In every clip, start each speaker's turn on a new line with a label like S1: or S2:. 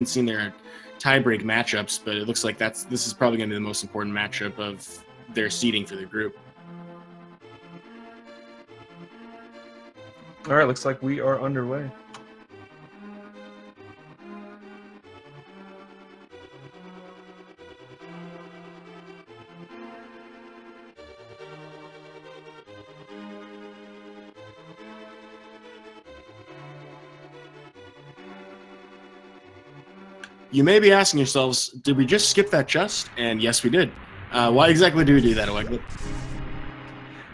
S1: seen their tie-break matchups, but it looks like this is probably going to be the most important matchup of their seeding for the group.
S2: All right, looks like we are underway.
S1: You may be asking yourselves, did we just skip that chest? And yes, we did. Why exactly do we do that, Oeglet?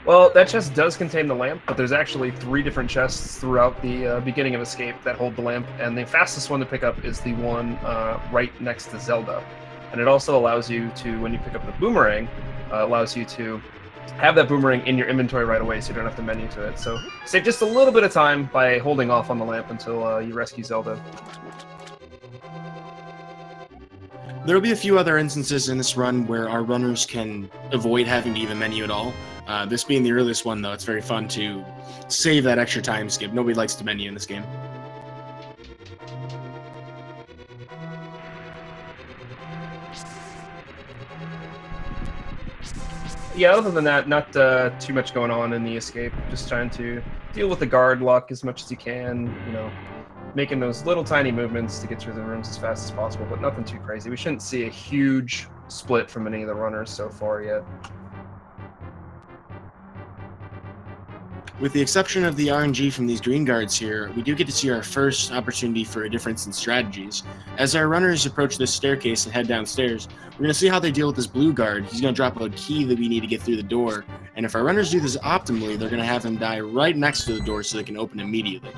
S2: Well, that chest does contain the lamp, but there's actually 3 different chests throughout the beginning of Escape that hold the lamp, and the fastest one to pick up is the one right next to Zelda. And it also allows you to, when you pick up the boomerang, allows you to have that boomerang in your inventory right away so you don't have to menu to it. So save just a little bit of time by holding off on the lamp until you rescue Zelda.
S1: There will be a few other instances in this run where our runners can avoid having to even menu at all. This being the earliest one, though, it's very fun to save that extra time skip. Nobody likes to menu in this game.
S2: Yeah, other than that, not too much going on in the Escape. Just trying to deal with the guard luck as much as you can, you know, making those little tiny movements to get through the rooms as fast as possible, but nothing too crazy. We shouldn't see a huge split from any of the runners so far yet.
S1: With the exception of the RNG from these green guards here, we do get to see our first opportunity for a difference in strategies. As our runners approach this staircase and head downstairs, we're going to see how they deal with this blue guard. He's going to drop a key that we need to get through the door, and if our runners do this optimally, they're going to have him die right next to the door so they can open immediately.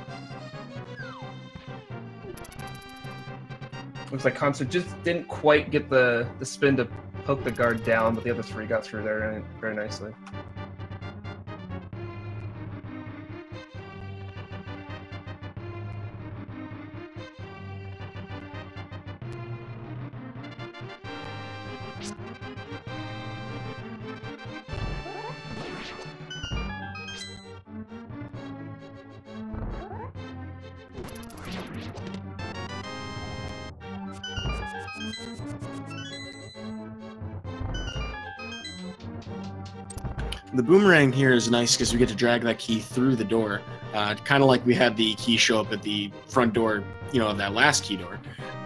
S2: Looks like Khanster just didn't quite get the spin to poke the guard down, but the other 3 got through there very nicely.
S1: The boomerang here is nice because we get to drag that key through the door, kind of like we had the key show up at the front door, you know, of that last key door.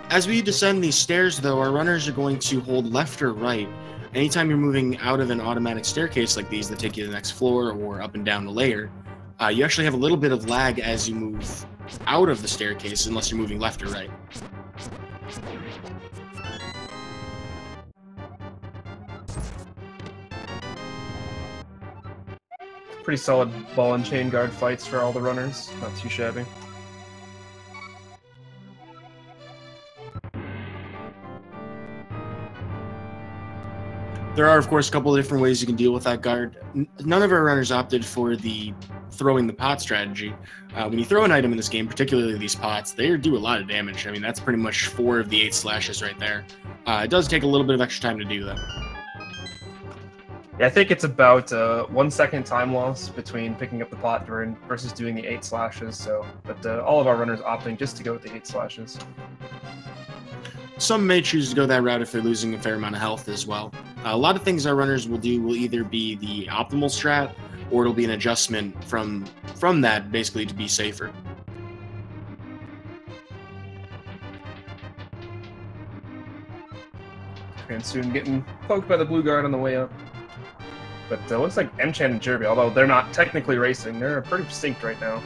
S1: As we descend these stairs, though, our runners are going to hold left or right. Anytime you're moving out of an automatic staircase like these that take you to the next floor or up and down the layer, you actually have a little bit of lag as you move out of the staircase unless you're moving left or right.
S2: Pretty solid ball and chain guard fights for all the runners. Not too shabby.
S1: There are, of course, a couple of different ways you can deal with that guard. None of our runners opted for the throwing the pot strategy. When you throw an item in this game, particularly these pots, they do a lot of damage. I mean, that's pretty much 4 of the 8 slashes right there. It does take a little bit of extra time to do, though.
S2: Yeah, I think it's about 1 second time loss between picking up the pot versus doing the 8 slashes. So, but all of our runners opting just to go with the 8 slashes.
S1: Some may choose to go that route if they're losing a fair amount of health as well. A lot of things our runners will do will either be the optimal strat, or it'll be an adjustment from that, basically, to be safer.
S2: Cransoon getting poked by the blue guard on the way up. But it looks like Mchan and Jerbie, although they're not technically racing, they're pretty synced right now.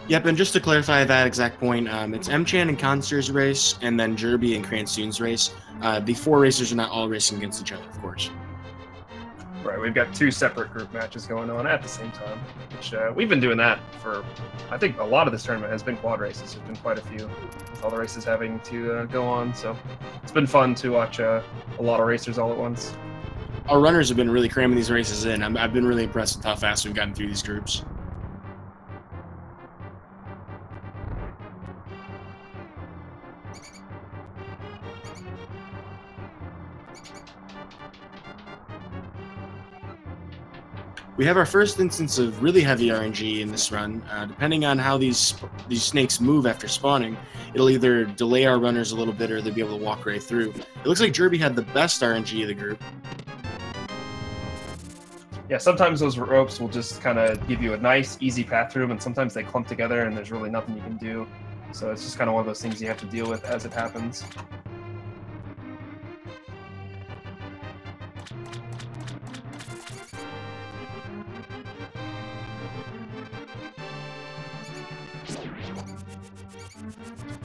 S1: Yep, and just to clarify that exact point, it's Mchan and Khanster's race, and then Jerbie and Cransoon's race. The 4 racers are not all racing against each other, of course.
S2: Right, we've got 2 separate group matches going on at the same time, which we've been doing that for, I think a lot of this tournament has been quad races. There's been quite a few, with all the races having to go on, so it's been fun to watch a lot of racers all at once.
S1: Our runners have been really cramming these races in. I've been really impressed with how fast we've gotten through these groups. We have our first instance of really heavy RNG in this run. Depending on how these snakes move after spawning, it'll either delay our runners a little bit or they'll be able to walk right through. It looks like Jerbie had the best RNG of the group.
S2: Yeah, sometimes those ropes will just kind of give you a nice, easy path through them, and sometimes they clump together and there's really nothing you can do. So it's just kind of one of those things you have to deal with as it happens.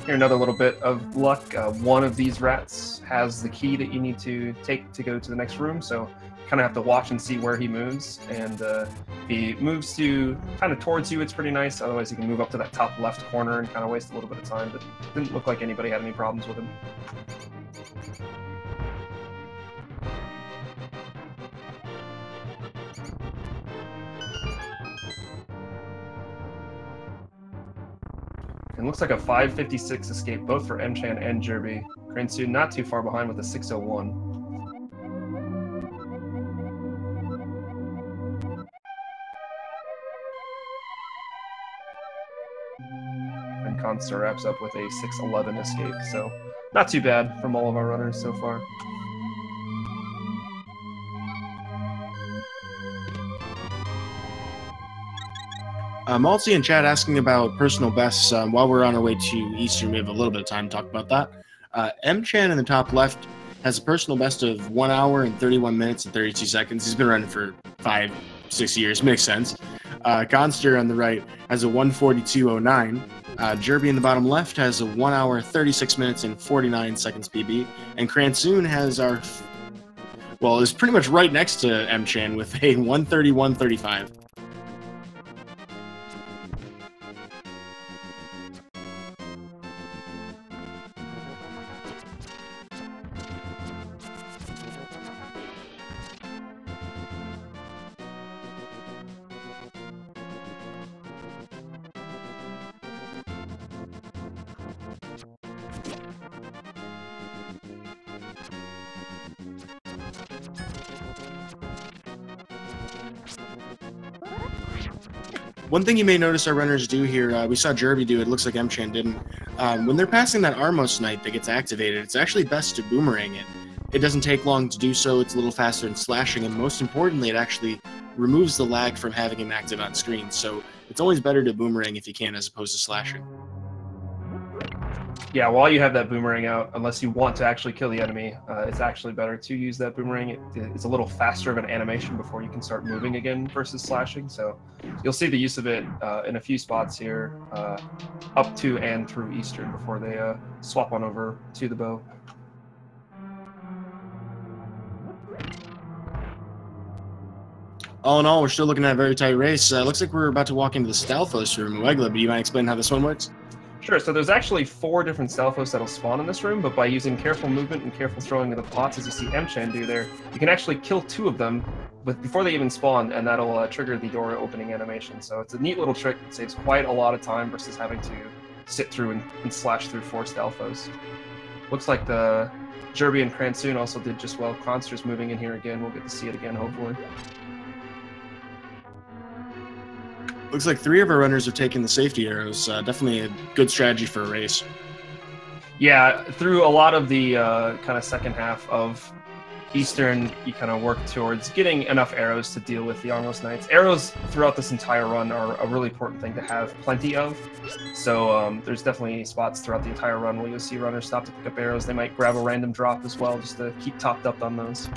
S2: Here, another little bit of luck. One of these rats has the key that you need to take to go to the next room, so you kind of have to watch and see where he moves. And if he moves to kind of towards you, it's pretty nice. Otherwise, you can move up to that top left corner and kind of waste a little bit of time. But it didn't look like anybody had any problems with him. It looks like a 556 escape, both for Mchan and Jerbie. Cransoon not too far behind with a 601. And Khanster wraps up with a 611 escape, so not too bad from all of our runners so far.
S1: Malty in chat asking about personal bests. While we're on our way to Eastern, we have a little bit of time to talk about that. Mchan in the top left has a personal best of 1 hour and 31 minutes and 32 seconds. He's been running for 5-6 years. Makes sense. Khanster on the right has a 1:42:09. Jerbie in the bottom left has a 1 hour, 36 minutes and 49 seconds PB. And Cransoon has is pretty much right next to Mchan with a 1:31:35. One thing you may notice our runners do here, we saw Jerbie do it, looks like Mchan didn't. When they're passing that Armos Knight that gets activated, it's actually best to boomerang it. It doesn't take long to do so, it's a little faster than slashing, and most importantly, it actually removes the lag from having him active on screen, so it's always better to boomerang if you can as opposed to slashing.
S2: Yeah, while you have that boomerang out, unless you want to actually kill the enemy, it's actually better to use that boomerang. It's a little faster of an animation before you can start moving again versus slashing. So you'll see the use of it in a few spots here, up to and through Eastern before they swap on over to the bow.
S1: All in all, we're still looking at a very tight race. Looks like we're about to walk into the Stalfos room. Muegla, but you mind explain how this one works?
S2: Sure, so there's actually 4 different Stalfos that'll spawn in this room, but by using careful movement and careful throwing of the pots, as you see Mchan do there, you can actually kill 2 of them before they even spawn, and that'll trigger the door opening animation. So it's a neat little trick that saves quite a lot of time versus having to sit through and slash through 4 Stalfos. Looks like the Jerbie and Cransoon also did just well. Khanster's moving in here again. We'll get to see it again, hopefully.
S1: Looks like 3 of our runners have taken the safety arrows. Definitely a good strategy for a race.
S2: Yeah, through a lot of the kind of second half of Eastern, you kind of work towards getting enough arrows to deal with the Armos Knights. Arrows throughout this entire run are a really important thing to have plenty of. So there's definitely spots throughout the entire run where you'll see runners stop to pick up arrows. They might grab a random drop as well just to keep topped up on those.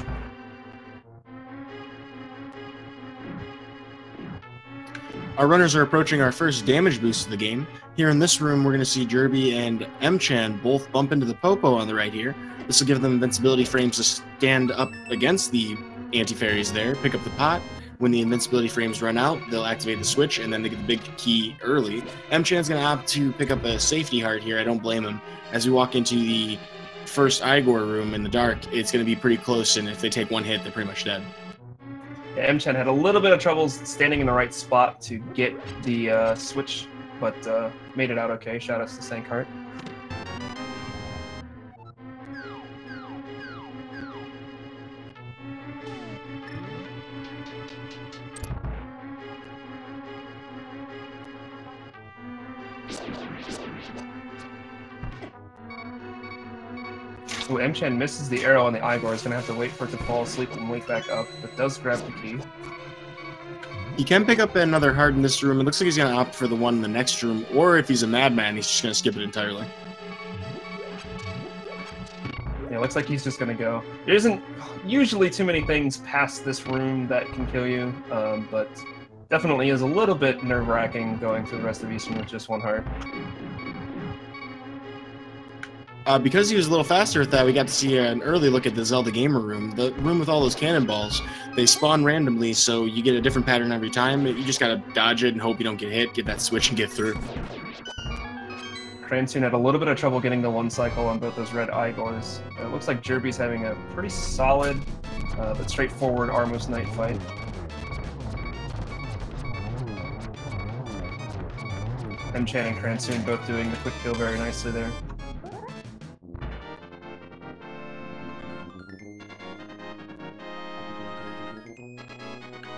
S1: Our runners are approaching our first damage boost of the game. Here in this room, we're going to see Jerbie and Mchan both bump into the Popo on the right here. This will give them invincibility frames to stand up against the anti-fairies there, pick up the pot. When the invincibility frames run out, they'll activate the switch, and then they get the big key early. Mchan's going to opt to pick up a safety heart here. I don't blame him. As we walk into the first Igor room in the dark, it's going to be pretty close, and if they take one hit, they're pretty much dead.
S2: Yeah, Mchan had a little bit of trouble standing in the right spot to get the switch, but made it out okay. Shout outs to Sankart. Ooh, Mchan misses the arrow on the Igor. He's gonna have to wait for it to fall asleep and wake back up, but does grab the key.
S1: He can pick up another heart in this room. It looks like he's going to opt for the one in the next room, or if he's a madman, he's just going to skip it entirely.
S2: Yeah, looks like he's just gonna go. There isn't usually too many things past this room that can kill you, but definitely is a little bit nerve-wracking going through the rest of Eastern with just one heart.
S1: Because he was a little faster at that, we got to see an early look at the Zelda Gamer Room. The room with all those cannonballs, they spawn randomly, so you get a different pattern every time. You just gotta dodge it and hope you don't get hit, get that switch, and get through.
S2: Cransoon had a little bit of trouble getting the one cycle on both those red Igors. It looks like Jerbie's having a pretty solid but straightforward Armos Knight fight. Mchan and Cransoon both doing the quick kill very nicely there.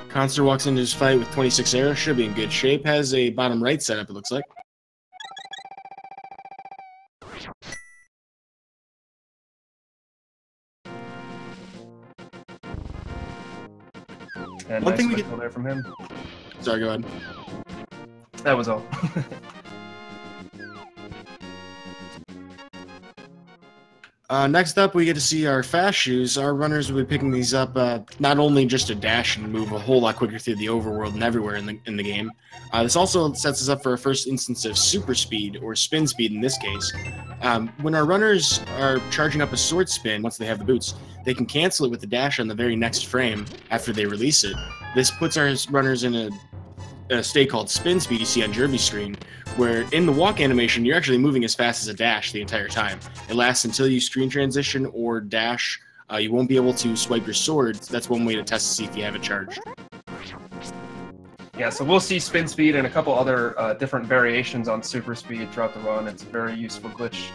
S1: Khanster walks into his fight with 26 arrows, should be in good shape. Has a bottom right setup, it looks like.
S2: And
S1: One
S2: nice
S1: thing we
S2: quick
S1: get
S2: kill there from him.
S1: Sorry, go ahead.
S2: That was all.
S1: Next up, we get to see our fast shoes. Our runners will be picking these up not only just to dash and move a whole lot quicker through the overworld and everywhere in the game. This also sets us up for our first instance of super speed, or spin speed in this case. When our runners are charging up a sword spin, once they have the boots, they can cancel it with the dash on the very next frame after they release it. This puts our runners in a state called spin speed you see on Jerbie's screen, where in the walk animation, you're actually moving as fast as a dash the entire time. It lasts until you screen transition or dash. You won't be able to swipe your sword. That's one way to test to see if you have it charged.
S2: Yeah, so we'll see spin speed and a couple other different variations on super speed throughout the run. It's a very useful glitch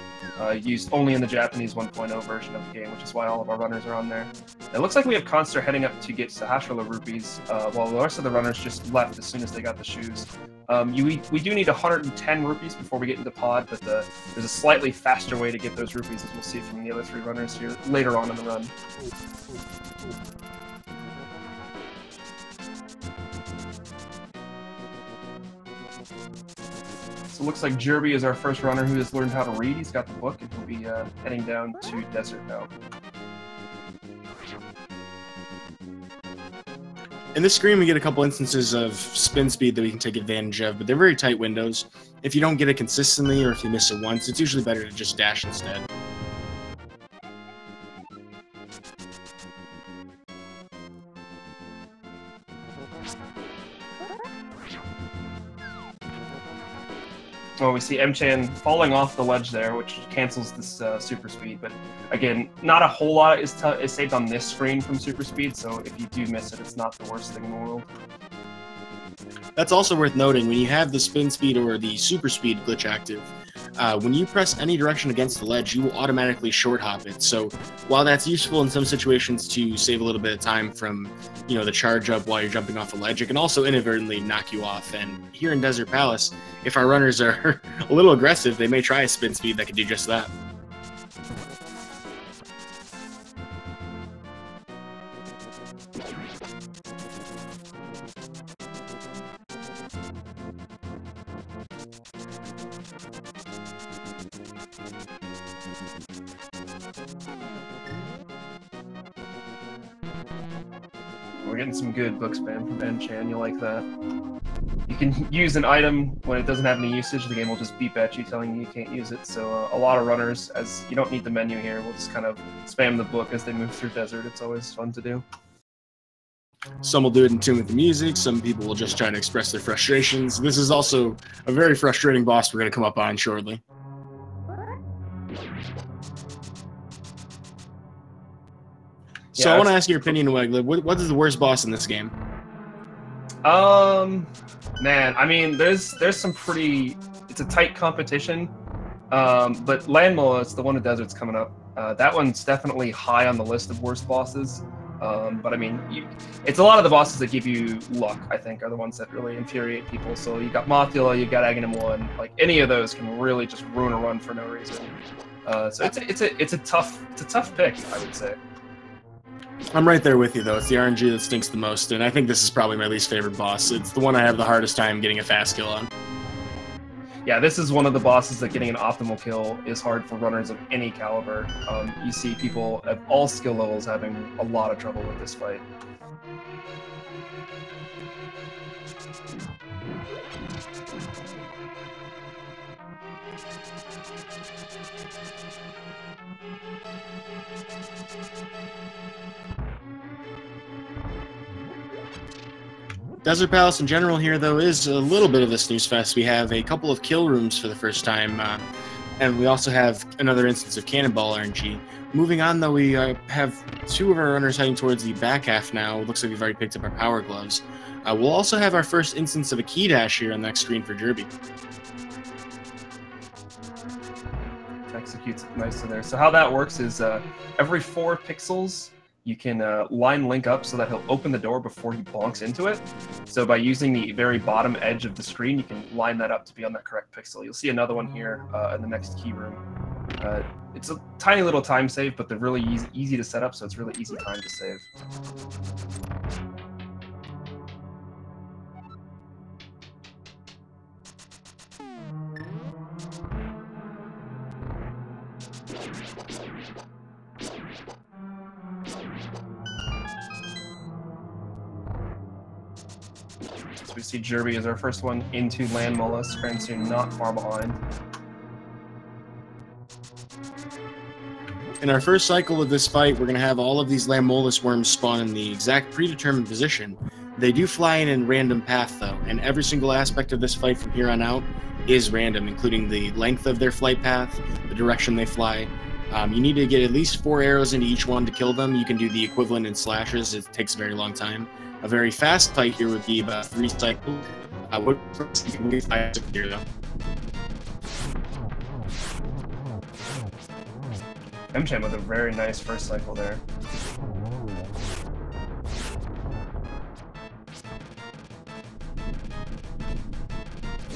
S2: used only in the Japanese 1.0 version of the game, which is why all of our runners are on there. It looks like we have Khanster heading up to get Sahasrara rupees, while the rest of the runners just left as soon as they got the shoes. We do need 110 rupees before we get into pod, but there's a slightly faster way to get those rupees, as we'll see from the other three runners here later on in the run. So it looks like Jerbie is our first runner who has learned how to read. He's got the book, and he'll be heading down to Desert now.
S1: In this screen, we get a couple instances of spin speed that we can take advantage of, but they're very tight windows. If you don't get it consistently, or if you miss it once, it's usually better to just dash instead.
S2: Well, we see Mchan falling off the ledge there, which cancels this super speed. But again, not a whole lot is saved on this screen from super speed, so if you do miss it, it's not the worst thing in the world.
S1: That's also worth noting. When you have the spin speed or the super speed glitch active, when you press any direction against the ledge, you will automatically short hop it. So while that's useful in some situations to save a little bit of time from, the charge up while you're jumping off a ledge, it can also inadvertently knock you off. And here in Desert Palace, if our runners are a little aggressive, they may try a spin speed that can do just that.
S2: We're getting some good book spam from Mchan. You like that? You can use an item when it doesn't have any usage. The game will just beep at you telling you can't use it. So a lot of runners, as you don't need the menu here, will just kind of spam the book as they move through desert. It's always fun to do.
S1: Some will do it in tune with the music. Some people will just try to express their frustrations. This is also a very frustrating boss we're going to come up on shortly. So
S2: yeah,
S1: I want to ask your opinion, Wegley. What is the worst boss in this game?
S2: Man, I mean, there's some pretty. It's a tight competition, but Landmole is the one of deserts coming up. That one's definitely high on the list of worst bosses. But I mean, it's a lot of the bosses that give you luck, I think, are the ones that really infuriate people. So you got Mothula, you got Aghanim 1. Like, any of those can really just ruin a run for no reason. So it's a tough pick, I would say.
S1: I'm right there with you, though. It's the RNG that stinks the most, and I think this is probably my least favorite boss. It's the one I have the hardest time getting a fast kill on.
S2: Yeah, this is one of the bosses that getting an optimal kill is hard for runners of any caliber. You see people at all skill levels having a lot of trouble with this fight.
S1: Desert Palace in general here, though, is a little bit of a snooze fest. We have a couple of kill rooms for the first time, and we also have another instance of Cannonball RNG. Moving on, though, we have two of our runners heading towards the back half now. It looks like we've already picked up our Power Gloves. We'll also have our first instance of a Key Dash here on the next screen for Jerbie.
S2: Executes it nicely there. So how that works is every 4 pixels, you can line link up so that he'll open the door before he bonks into it. So by using the very bottom edge of the screen, you can line that up to be on that correct pixel. You'll see another one here in the next key room. It's a tiny little time save, but they're really easy to set up, so it's really easy time to save. So we see Jerbie as our first one into Land Mollusk, Cransoon not far behind.
S1: In our first cycle of this fight, we're going to have all of these Lamolus worms spawn in the exact predetermined position. They do fly in random path, though, and every single aspect of this fight from here on out is random, including the length of their flight path, the direction they fly. You need to get at least 4 arrows into each one to kill them. You can do the equivalent in slashes. It takes a very long time. A very fast fight here would be about 3 cycles. What you can move 5 here, though.
S2: Mchan with a very nice first cycle there.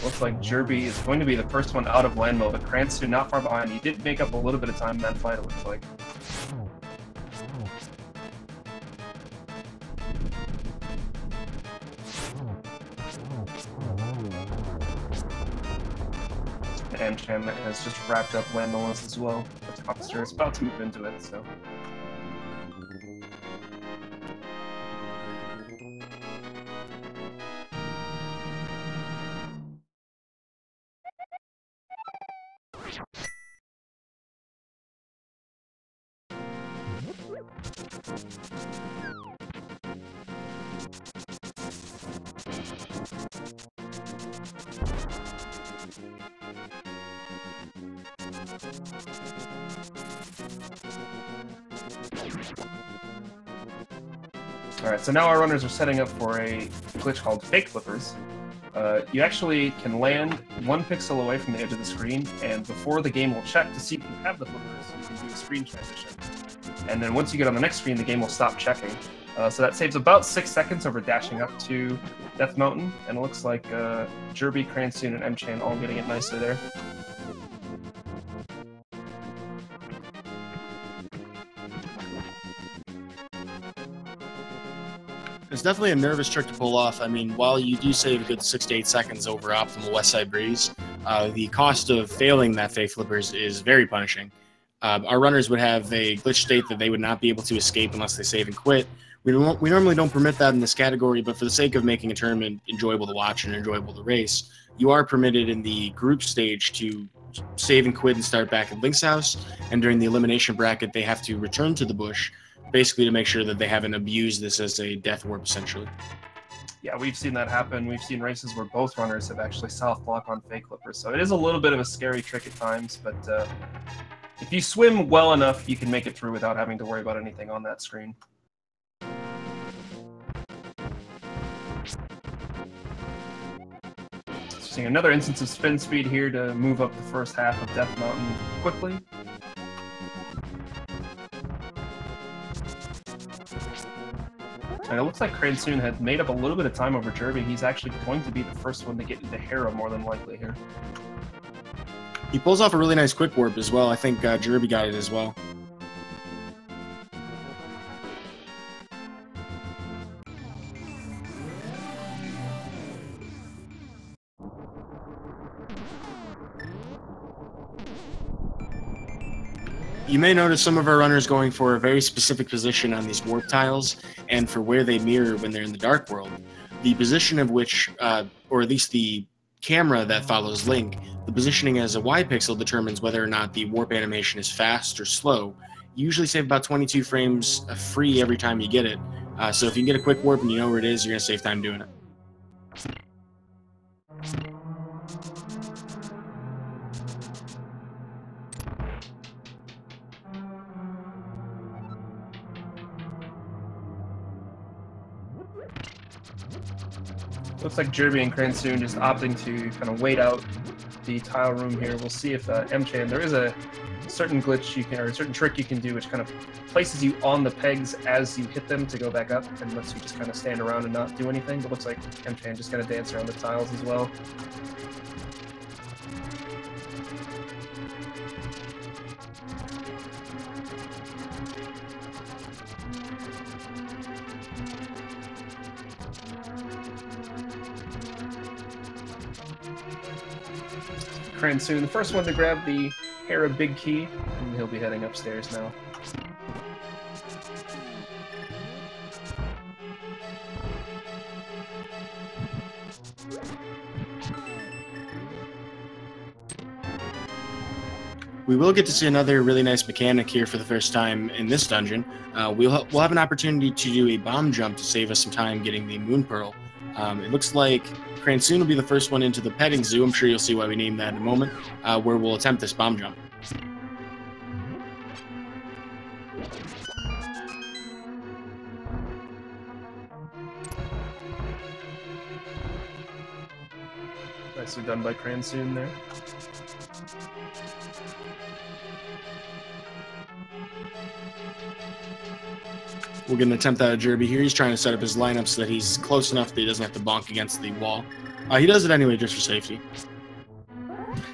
S2: Looks like Jerbie is going to be the first one out of land mode, but Cransoon not far behind. He did make up a little bit of time in that fight, it looks like. Mchan has just wrapped up land mollusk as well. Khanster is about to move into it, so. Alright, so now our runners are setting up for a glitch called Fake Flippers. You actually can land 1 pixel away from the edge of the screen, and before the game will check to see if you have the flippers, you can do a screen transition. And then once you get on the next screen, the game will stop checking. So that saves about 6 seconds over dashing up to Death Mountain, and it looks like Jerbie, Cransoon, and Mchan all getting it nicely there.
S1: It's definitely a nervous trick to pull off. I mean, while you do save a good 6 to 8 seconds over optimal West Side Breeze, the cost of failing that Fake Flippers is very punishing. Our runners would have a glitch state that they would not be able to escape unless they save and quit. We normally don't permit that in this category, but for the sake of making a tournament enjoyable to watch and enjoyable to race, you are permitted in the group stage to save and quit and start back at Link's house, and during the elimination bracket, they have to return to the bush, basically to make sure that they haven't abused this as a death warp, essentially.
S2: Yeah, we've seen that happen. We've seen races where both runners have actually soft block on Fake Flippers, so it is a little bit of a scary trick at times, but if you swim well enough, you can make it through without having to worry about anything on that screen. Seeing another instance of spin speed here to move up the first half of Death Mountain quickly. And it looks like Cransoon had made up a little bit of time over Jerbie. He's actually going to be the first one to get into Hera more than likely here.
S1: He pulls off a really nice quick warp as well. I think Jerbie got it as well. You may notice some of our runners going for a very specific position on these warp tiles and for where they mirror when they're in the dark world. The position of which, or at least the camera that follows Link, the positioning as a Y pixel determines whether or not the warp animation is fast or slow. You usually save about 22 frames free every time you get it. So if you can get a quick warp and you know where it is, you're going to save time doing it.
S2: Looks like Jerbie and Cransoon just opting to kind of wait out the tile room here. We'll see if Mchan, there is a certain glitch you can, or a certain trick you can do, which kind of places you on the pegs as you hit them to go back up, and lets you just kind of stand around and not do anything. But looks like Mchan just kind of dance around the tiles as well. Cransoon, the first one to grab the Hera big key, and he'll be heading upstairs now.
S1: We will get to see another really nice mechanic here for the first time in this dungeon. We'll have an opportunity to do a bomb jump to save us some time getting the Moon Pearl. It looks like Cransoon will be the first one into the petting zoo. I'm sure you'll see why we named that in a moment, where we'll attempt this bomb jump.
S2: Nicely done by Cransoon there.
S1: We're going to attempt that at Jerbie here. He's trying to set up his lineup so that he's close enough that he doesn't have to bonk against the wall. He does it anyway just for safety.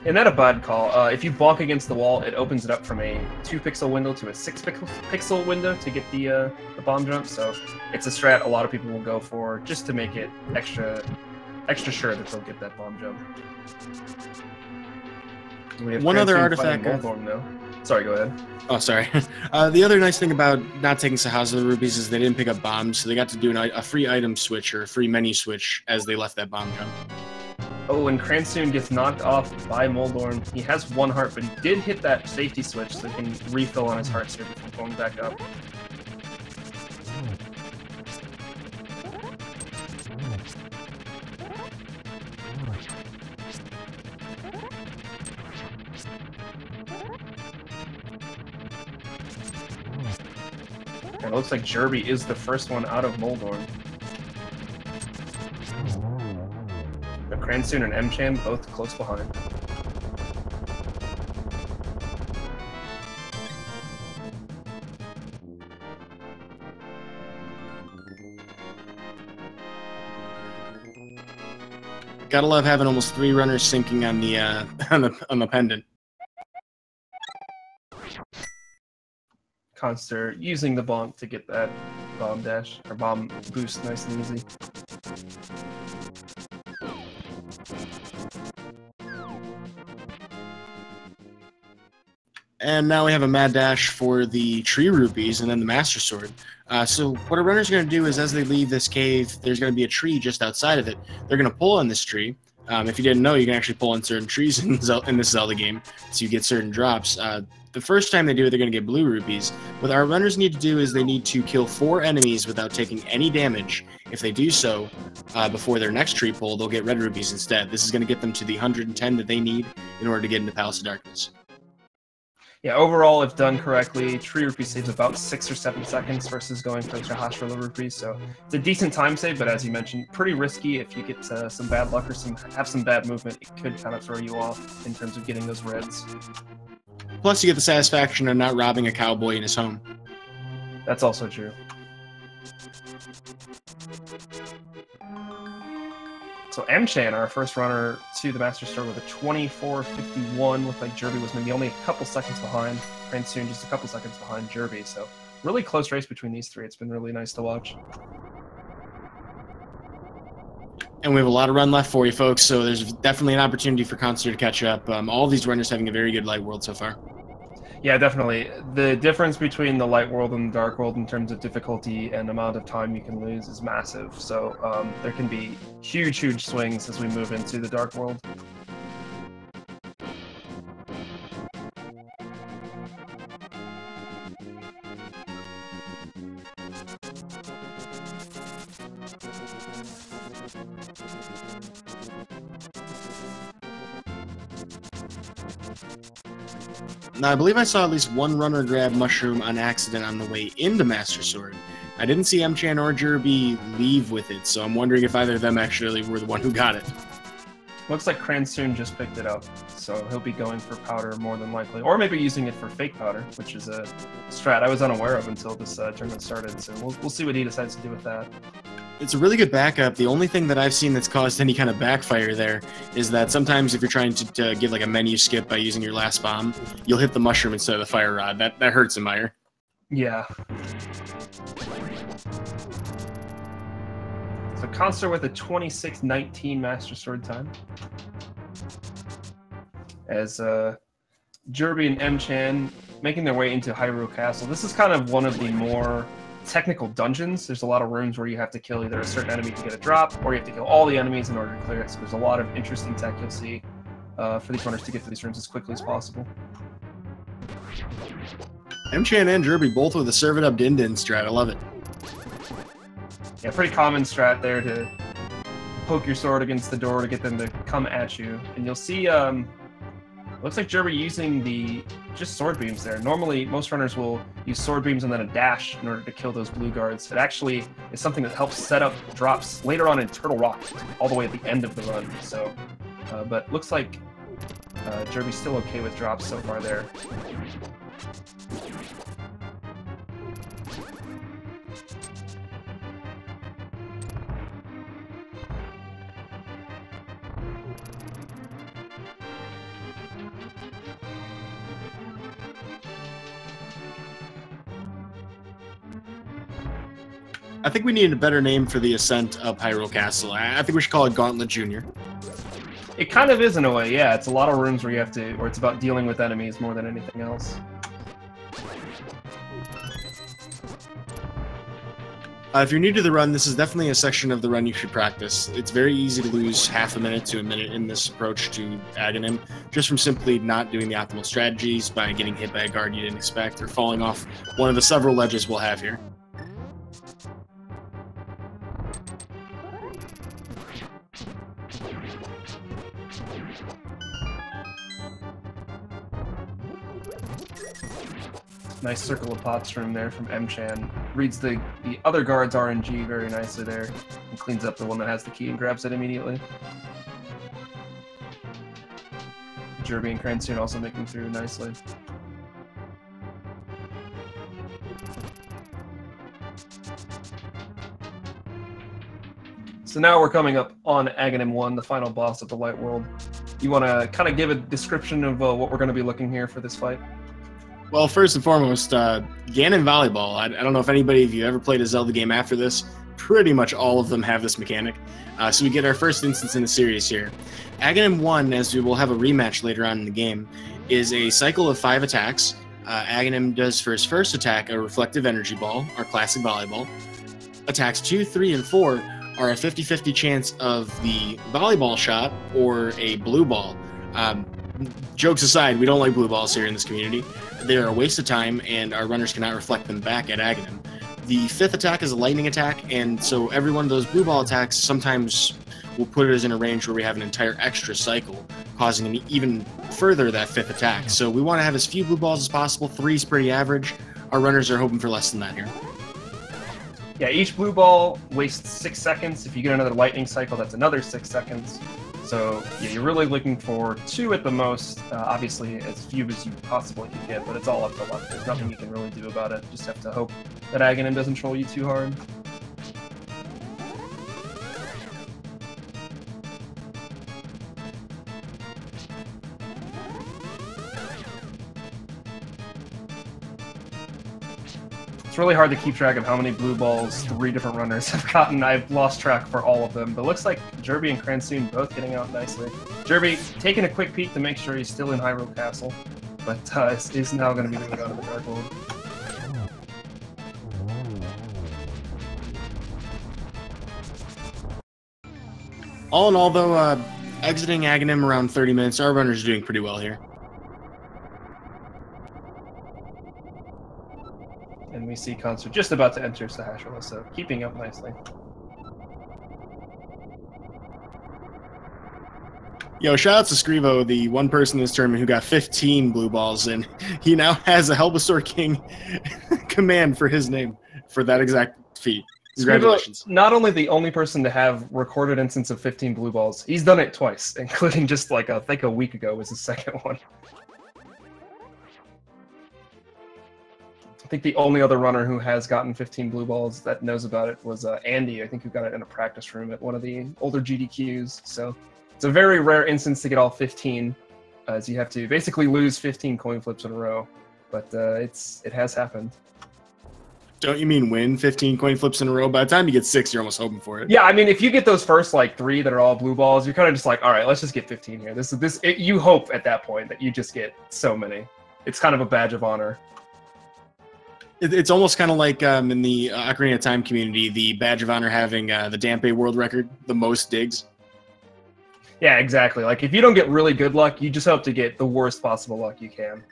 S2: And that a bad call. If you bonk against the wall, it opens it up from a 2-pixel window to a 6-pixel window to get the bomb jump. So it's a strat a lot of people will go for just to make it extra sure that they'll get that bomb jump. We have
S1: one other artifact.
S2: Sorry, go ahead.
S1: Oh, sorry. The other nice thing about not taking Sahaza rupees is they didn't pick up bombs, so they got to do a free item switch or a free menu switch as they left that bomb jump.
S2: Oh, and Cransoon gets knocked off by Moldorm. He has 1 heart, but he did hit that safety switch, so he can refill on his hearts here before going back up. And it looks like Jerbie is the first one out of Moldorm. But Cransoon and Mchan both close behind.
S1: Gotta love having almost 3 runners sinking on the on the pendant.
S2: Khanster using the bonk to get that bomb dash, or bomb boost nice and easy.
S1: And now we have a mad dash for the tree rupees and then the master sword. So what our runners are going to do is as they leave this cave, there's going to be a tree just outside of it. They're going to pull on this tree. If you didn't know, you can actually pull on certain trees in this Zelda game, so you get certain drops. The first time they do it, they're going to get blue rupees. What our runners need to do is they need to kill 4 enemies without taking any damage. If they do so before their next tree pull, they'll get red rupees instead. This is going to get them to the 110 that they need in order to get into Palace of Darkness.
S2: Yeah, overall, if done correctly, tree rupee saves about 6 or 7 seconds versus going for Jahashra rupees. So it's a decent time save, but as you mentioned, pretty risky. If you get some bad luck or have some bad movement, it could kind of throw you off in terms of getting those reds.
S1: Plus, you get the satisfaction of not robbing a cowboy in his home.
S2: That's also true. So Mchan, our first runner to the Master Sword with a 24.51. Looked like Jerbie was maybe only a couple seconds behind. Cransoon just a couple seconds behind Jerbie. So really close race between these three. It's been really nice to watch.
S1: And we have a lot of run left for you, folks, so there's definitely an opportunity for Khanster to catch up. All these runners having a very good light world so far.
S2: Yeah, definitely. The difference between the light world and the dark world in terms of difficulty and amount of time you can lose is massive. So there can be huge, huge swings as we move into the dark world.
S1: Now, I believe I saw at least one runner grab Mushroom on accident on the way into Master Sword. I didn't see Mchan or Jerbie leave with it, so I'm wondering if either of them actually were the one who got it.
S2: Looks like Cransoon just picked it up, so he'll be going for powder more than likely. Or maybe using it for fake powder, which is a strat I was unaware of until this tournament started, so we'll see what he decides to do with that.
S1: It's a really good backup. The only thing that I've seen that's caused any kind of backfire there is that sometimes if you're trying to give like a menu skip by using your last bomb, you'll hit the mushroom instead of the fire rod. That hurts in Meyer.
S2: Yeah. So Khanster with a 26.19 Master Sword time. As Jerbie and Mchan making their way into Hyrule Castle. This is kind of one of the more technical dungeons. There's a lot of rooms where you have to kill either a certain enemy to get a drop, or you have to kill all the enemies in order to clear it. So there's a lot of interesting tech you'll see for these runners to get to these rooms as quickly as possible.
S1: Mchan and Jerbie both with a serve it up din-din strat. I love it.
S2: Yeah, pretty common strat there to poke your sword against the door to get them to come at you. And you'll see, looks like Jerbie using the just sword beams there. Normally, most runners will use sword beams and then a dash in order to kill those blue guards. It actually is something that helps set up drops later on in Turtle Rock, all the way at the end of the run. So, but looks like Jerbie's still okay with drops so far there.
S1: I think we need a better name for the ascent up Hyrule Castle. I think we should call it Gauntlet Junior.
S2: It kind of is in a way, yeah. It's a lot of rooms where you have to, or it's about dealing with enemies more than anything else.
S1: If you're new to the run, this is definitely a section of the run you should practice. It's very easy to lose half a minute to a minute in this approach to Aghanim, just from simply not doing the optimal strategies, by getting hit by a guard you didn't expect, or falling off one of the several ledges we'll have here.
S2: Nice circle of pots room there from Mchan. Reads the other guard's RNG very nicely there, and cleans up the one that has the key and grabs it immediately. Jerbie and Cransoon also making through nicely. So now we're coming up on Aghanim 1, the final boss of the Light World. You want to kind of give a description of what we're going to be looking here for this fight?
S1: Well, first and foremost, Ganon Volleyball. I don't know if anybody of you ever played a Zelda game after this. Pretty much all of them have this mechanic. So we get our first instance in the series here. Aghanim 1, as we will have a rematch later on in the game, is a cycle of 5 attacks. Aghanim does for his first attack a Reflective Energy Ball, our classic volleyball. Attacks 2, 3, and 4 are a 50-50 chance of the volleyball shot or a blue ball. Jokes aside, we don't like blue balls here in this community. They are a waste of time, and our runners cannot reflect them back at Aghanim. The 5th attack is a lightning attack, and so every one of those blue ball attacks sometimes will put us in a range where we have an entire extra cycle, causing an even further that 5th attack. So we want to have as few blue balls as possible. 3 is pretty average. Our runners are hoping for less than that here.
S2: Yeah, each blue ball wastes 6 seconds. If you get another lightning cycle, that's another 6 seconds. So yeah, you're really looking for 2 at the most. Obviously, as few as you possibly can get, but it's all up to luck. There's nothing you can really do about it. Just have to hope that Aghanim doesn't troll you too hard. It's really hard to keep track of how many blue balls 3 different runners have gotten. I've lost track for all of them, but it looks like Jerbie and Cransoon both getting out nicely. Jerbie taking a quick peek to make sure he's still in Hyrule Castle, but is now going to be moving on to the Dark World.
S1: All in all, though, exiting Aghanim around 30 minutes, our runners are doing pretty well here.
S2: And we see Khanster just about to enter Sahasrahla, so keeping up nicely.
S1: Yo, shout out to Scrivo, the one person in this tournament who got 15 blue balls, and he now has a Helbasaur King command for his name for that exact feat. Congratulations.
S2: Scrivo, not only the only person to have recorded instance of 15 blue balls, he's done it twice, including just like I think a week ago was his second one. I think the only other runner who has gotten 15 blue balls that knows about it was Andy, I think, who got it in a practice room at one of the older GDQs. So it's a very rare instance to get all 15, as you have to basically lose 15 coin flips in a row. But it has happened.
S1: Don't you mean win 15 coin flips in a row? By the time you get 6, you're almost hoping for it.
S2: Yeah, I mean, if you get those first like 3 that are all blue balls, you're kind of just like, all right, let's just get 15 here. You hope at that point that you just get so many. It's kind of a badge of honor.
S1: It's almost kind of like in the Ocarina of Time community, the badge of honor having the Dampe world record, the most digs.
S2: Yeah, exactly. Like, if you don't get really good luck, you just hope to get the worst possible luck you can.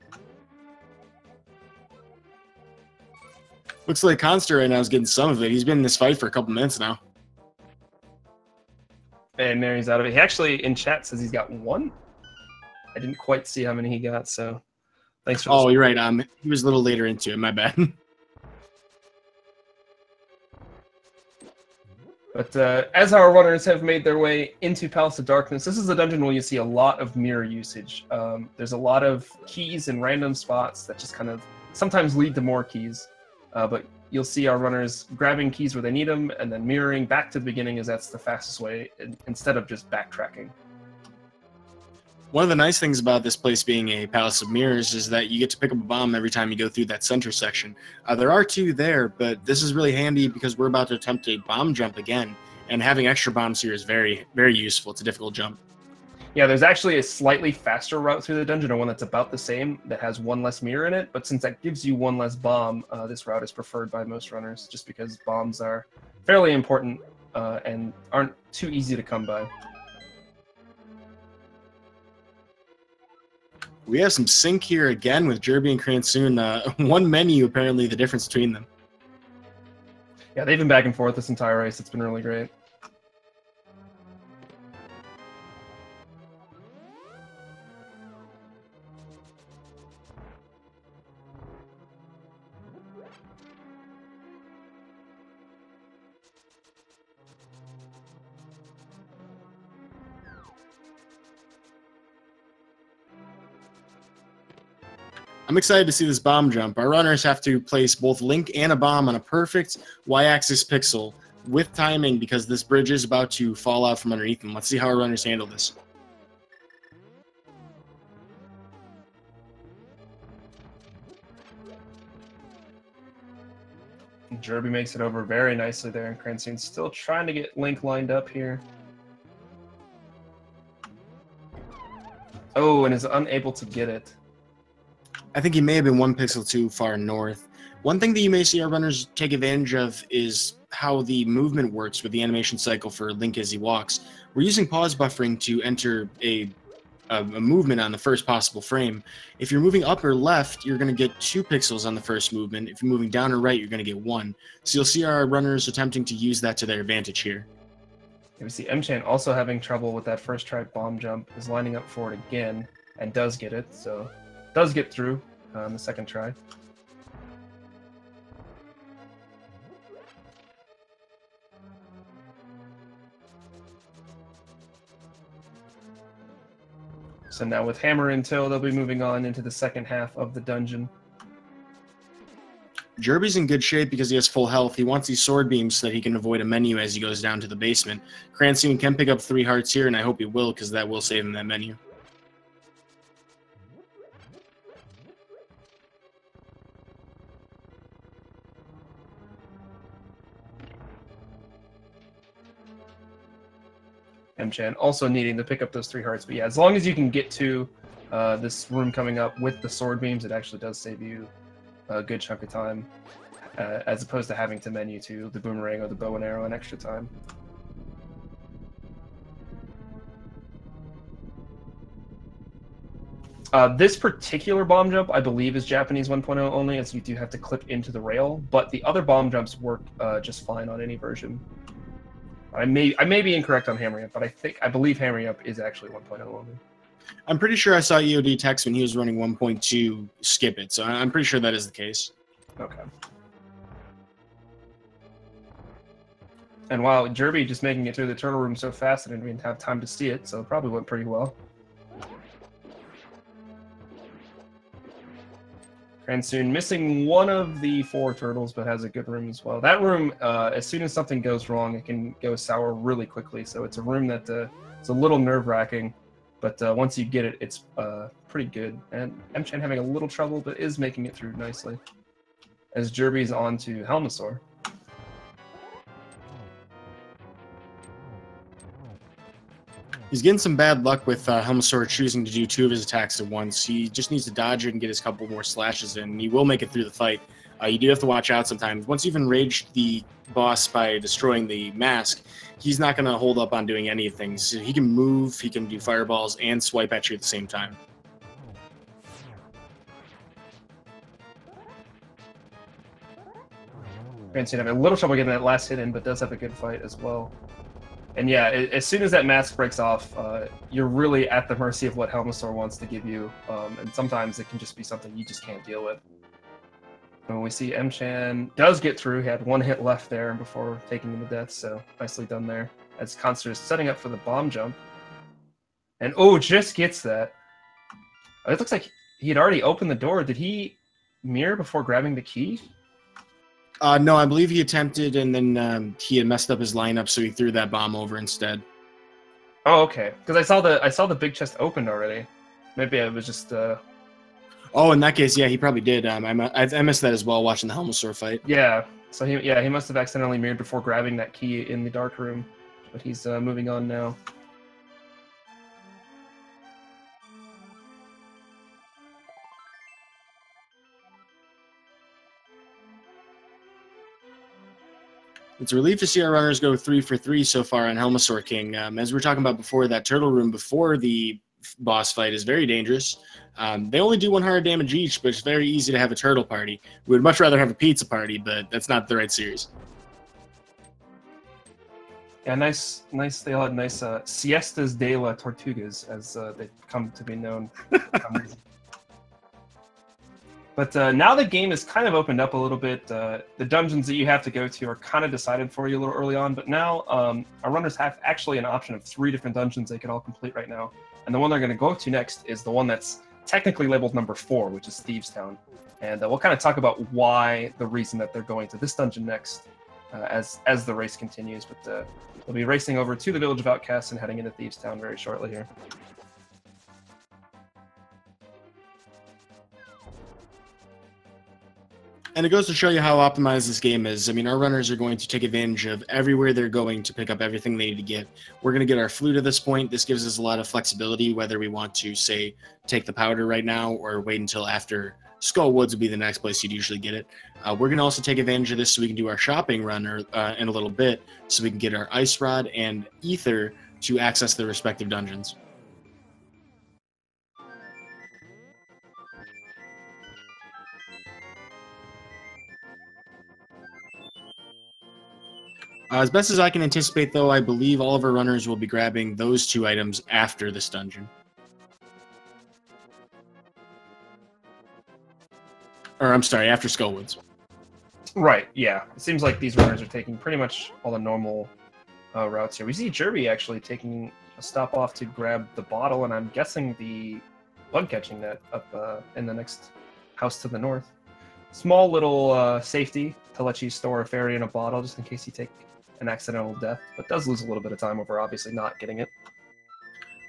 S1: Looks like Khanster right now is getting some of it. He's been in this fight for a couple minutes now.
S2: And there he's out of it. He actually, in chat, says he's got 1. I didn't quite see how many he got, so thanks for
S1: you're right. He was a little later into it. My bad.
S2: But as our runners have made their way into Palace of Darkness, this is a dungeon where you see a lot of mirror usage. There's a lot of keys in random spots that just kind of sometimes lead to more keys. But you'll see our runners grabbing keys where they need them and then mirroring back to the beginning, as that's the fastest way instead of just backtracking.
S1: One of the nice things about this place being a Palace of Mirrors is that you get to pick up a bomb every time you go through that center section. There are 2 there, but this is really handy because we're about to attempt a bomb jump again, and having extra bombs here is very, very useful. It's a difficult jump.
S2: Yeah, there's actually a slightly faster route through the dungeon, or one that's about the same, that has 1 less mirror in it, but since that gives you 1 less bomb, this route is preferred by most runners, just because bombs are fairly important and aren't too easy to come by.
S1: We have some sync here again with Jerbie and Cransoon. 1 menu, apparently, the difference between them.
S2: Yeah, they've been back and forth this entire race. It's been really great.
S1: I'm excited to see this bomb jump. Our runners have to place both Link and a bomb on a perfect Y-axis pixel with timing because this bridge is about to fall out from underneath them. Let's see how our runners handle this.
S2: Jerbie makes it over very nicely there, and Cransoon's still trying to get Link lined up here. Oh, and is unable to get it.
S1: I think he may have been 1 pixel too far north. One thing that you may see our runners take advantage of is how the movement works with the animation cycle for Link as he walks. We're using pause buffering to enter a movement on the first possible frame. If you're moving up or left, you're going to get 2 pixels on the first movement. If you're moving down or right, you're going to get 1. So you'll see our runners attempting to use that to their advantage here.
S2: And we see Mchan also having trouble with that first try bomb jump, is lining up for it again, and does get it, so does get through on the second try. So now with Hammer and Toe, they'll be moving on into the second half of the dungeon.
S1: Jerbie's in good shape because he has full health. He wants these sword beams so that he can avoid a menu as he goes down to the basement. Cransoon can pick up 3 hearts here, and I hope he will because that will save him that menu.
S2: Mchan also needing to pick up those 3 hearts. But yeah, as long as you can get to this room coming up with the sword beams, it actually does save you a good chunk of time, as opposed to having to menu to the boomerang or the bow and arrow an extra time. This particular bomb jump, I believe, is Japanese 1.0 only, as you do have to clip into the rail, but the other bomb jumps work just fine on any version. I may be incorrect on hammering up, but I believe hammering up is actually 1.0 only.
S1: I'm pretty sure I saw EOD text when he was running 1.2 skip it, so I'm pretty sure that is the case.
S2: Okay. And wow, Jerbie just making it through the turtle room so fast I didn't even have time to see it, so it probably went pretty well. Cransoon missing one of the 4 turtles, but has a good room as well. That room, as soon as something goes wrong, it can go sour really quickly. So it's a room that it's a little nerve-wracking, but once you get it, it's pretty good. And Mchan having a little trouble, but is making it through nicely. As Jerbie's on to Helmasaur.
S1: He's getting some bad luck with Helmasaur choosing to do 2 of his attacks at once. He just needs to dodge it and get his couple more slashes in. He will make it through the fight. You do have to watch out sometimes. Once you've enraged the boss by destroying the mask, he's not going to hold up on doing any of things. He can move, he can do fireballs, and swipe at you at the same time.
S2: Cransoon having a little trouble getting that last hit in, but does have a good fight as well. And yeah, as soon as that mask breaks off, you're really at the mercy of what Helmasaur wants to give you, and sometimes it can just be something you just can't deal with. When we see Mchan does get through, he had 1 hit left there before taking him to death, so nicely done there. As Khanster is setting up for the bomb jump. And oh, just gets that. It looks like he had already opened the door. Did he mirror before grabbing the key?
S1: No, I believe he attempted, and then he had messed up his lineup, so he threw that bomb over instead.
S2: Oh, okay. Because I saw the big chest opened already. Maybe I was just.
S1: Oh, in that case, yeah, he probably did. I missed that as well, watching the Helmasaur fight.
S2: Yeah. So he must have accidentally mirrored before grabbing that key in the dark room, but he's moving on now.
S1: It's a relief to see our runners go 3 for 3 so far on Helmasaur King. As we were talking about before, that turtle room before the boss fight is very dangerous. They only do 100 damage each, but it's very easy to have a turtle party. We would much rather have a pizza party, but that's not the right series.
S2: Yeah, nice. They all had nice siestas de la tortugas, as they've come to be known. But now the game is kind of opened up a little bit. The dungeons that you have to go to are kind of decided for you a little early on, but now our runners have actually an option of 3 different dungeons they can all complete right now. And the one they're going to go to next is the one that's technically labeled number 4, which is Thieves Town. And we'll kind of talk about why, the reason that they're going to this dungeon next as the race continues. But they'll be racing over to the Village of Outcasts and heading into Thieves Town very shortly here.
S1: And it goes to show you how optimized this game is. I mean, our runners are going to take advantage of everywhere they're going to pick up everything they need to get. We're going to get our flute at this point. This gives us a lot of flexibility, whether we want to, say, take the powder right now or wait until after Skull Woods would be the next place you'd usually get it. We're going to also take advantage of this so we can do our shopping run in a little bit, so we can get our Ice Rod and Ether to access the respective dungeons. As best as I can anticipate, though, I believe all of our runners will be grabbing those 2 items after this dungeon. Or, I'm sorry, after Skullwoods.
S2: Right, yeah. It seems like these runners are taking pretty much all the normal routes here. We see Jerbie actually taking a stop off to grab the bottle, and I'm guessing the bug-catching net up in the next house to the north. Small little safety to let you store a fairy in a bottle just in case you take an accidental death, but does lose a little bit of time over obviously not getting it.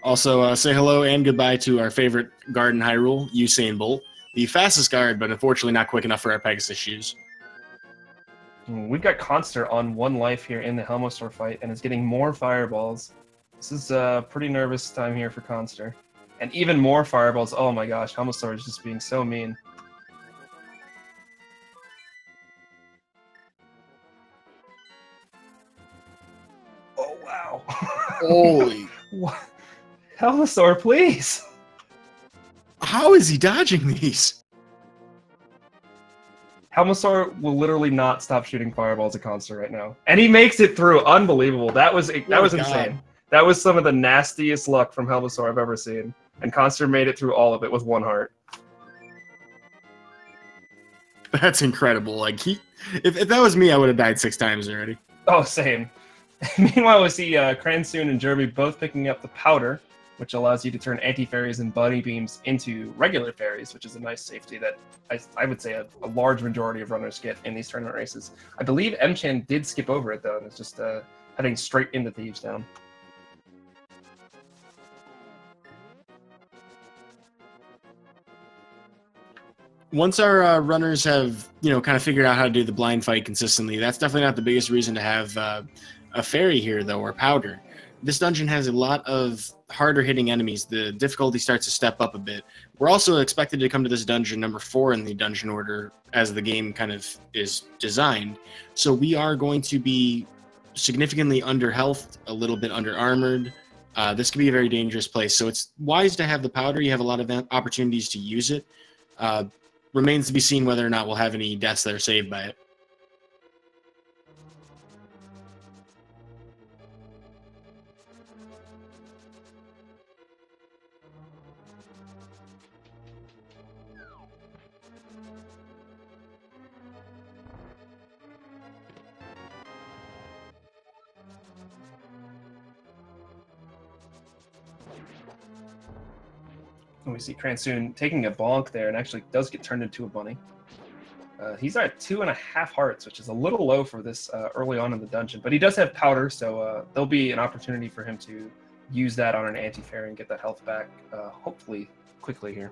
S1: Also, say hello and goodbye to our favorite guard in Hyrule, Usain Bolt. The fastest guard, but unfortunately not quick enough for our Pegasus shoes.
S2: We've got Khanster on 1 life here in the Helmasaur fight, and is getting more fireballs. This is a pretty nervous time here for Khanster. And even more fireballs. Oh my gosh, Helmosaur is just being so mean. Oh wow.
S1: Holy.
S2: What? Helmosaur, please!
S1: How is he dodging these?
S2: Helmosaur will literally not stop shooting fireballs at Khanster right now. And he makes it through. Unbelievable. That was insane. That was some of the nastiest luck from Helmosaur I've ever seen. And Khanster made it through all of it with 1 heart.
S1: That's incredible. Like if that was me, I would have died 6 times already.
S2: Oh, same. Meanwhile, we see Cransoon and Jerbie both picking up the powder, which allows you to turn anti-fairies and bunny beams into regular fairies, which is a nice safety that I would say a large majority of runners get in these tournament races. I believe Mchan did skip over it, though, and it's just heading straight into Thieves Down.
S1: Once our runners have, kind of figured out how to do the blind fight consistently, that's definitely not the biggest reason to have a fairy here, though, or powder. This dungeon has a lot of harder hitting enemies. The difficulty starts to step up a bit. We're also expected to come to this dungeon number 4 in the dungeon order as the game kind of is designed. So we are going to be significantly under health, a little bit under armored. This could be a very dangerous place. So it's wise to have the powder. You have a lot of opportunities to use it. Remains to be seen whether or not we'll have any deaths that are saved by it.
S2: And we see Cransoon taking a bonk there and actually does get turned into a bunny. He's at 2.5 hearts, which is a little low for this early on in the dungeon. But he does have powder, so there'll be an opportunity for him to use that on an anti-fairy and get that health back, hopefully quickly here.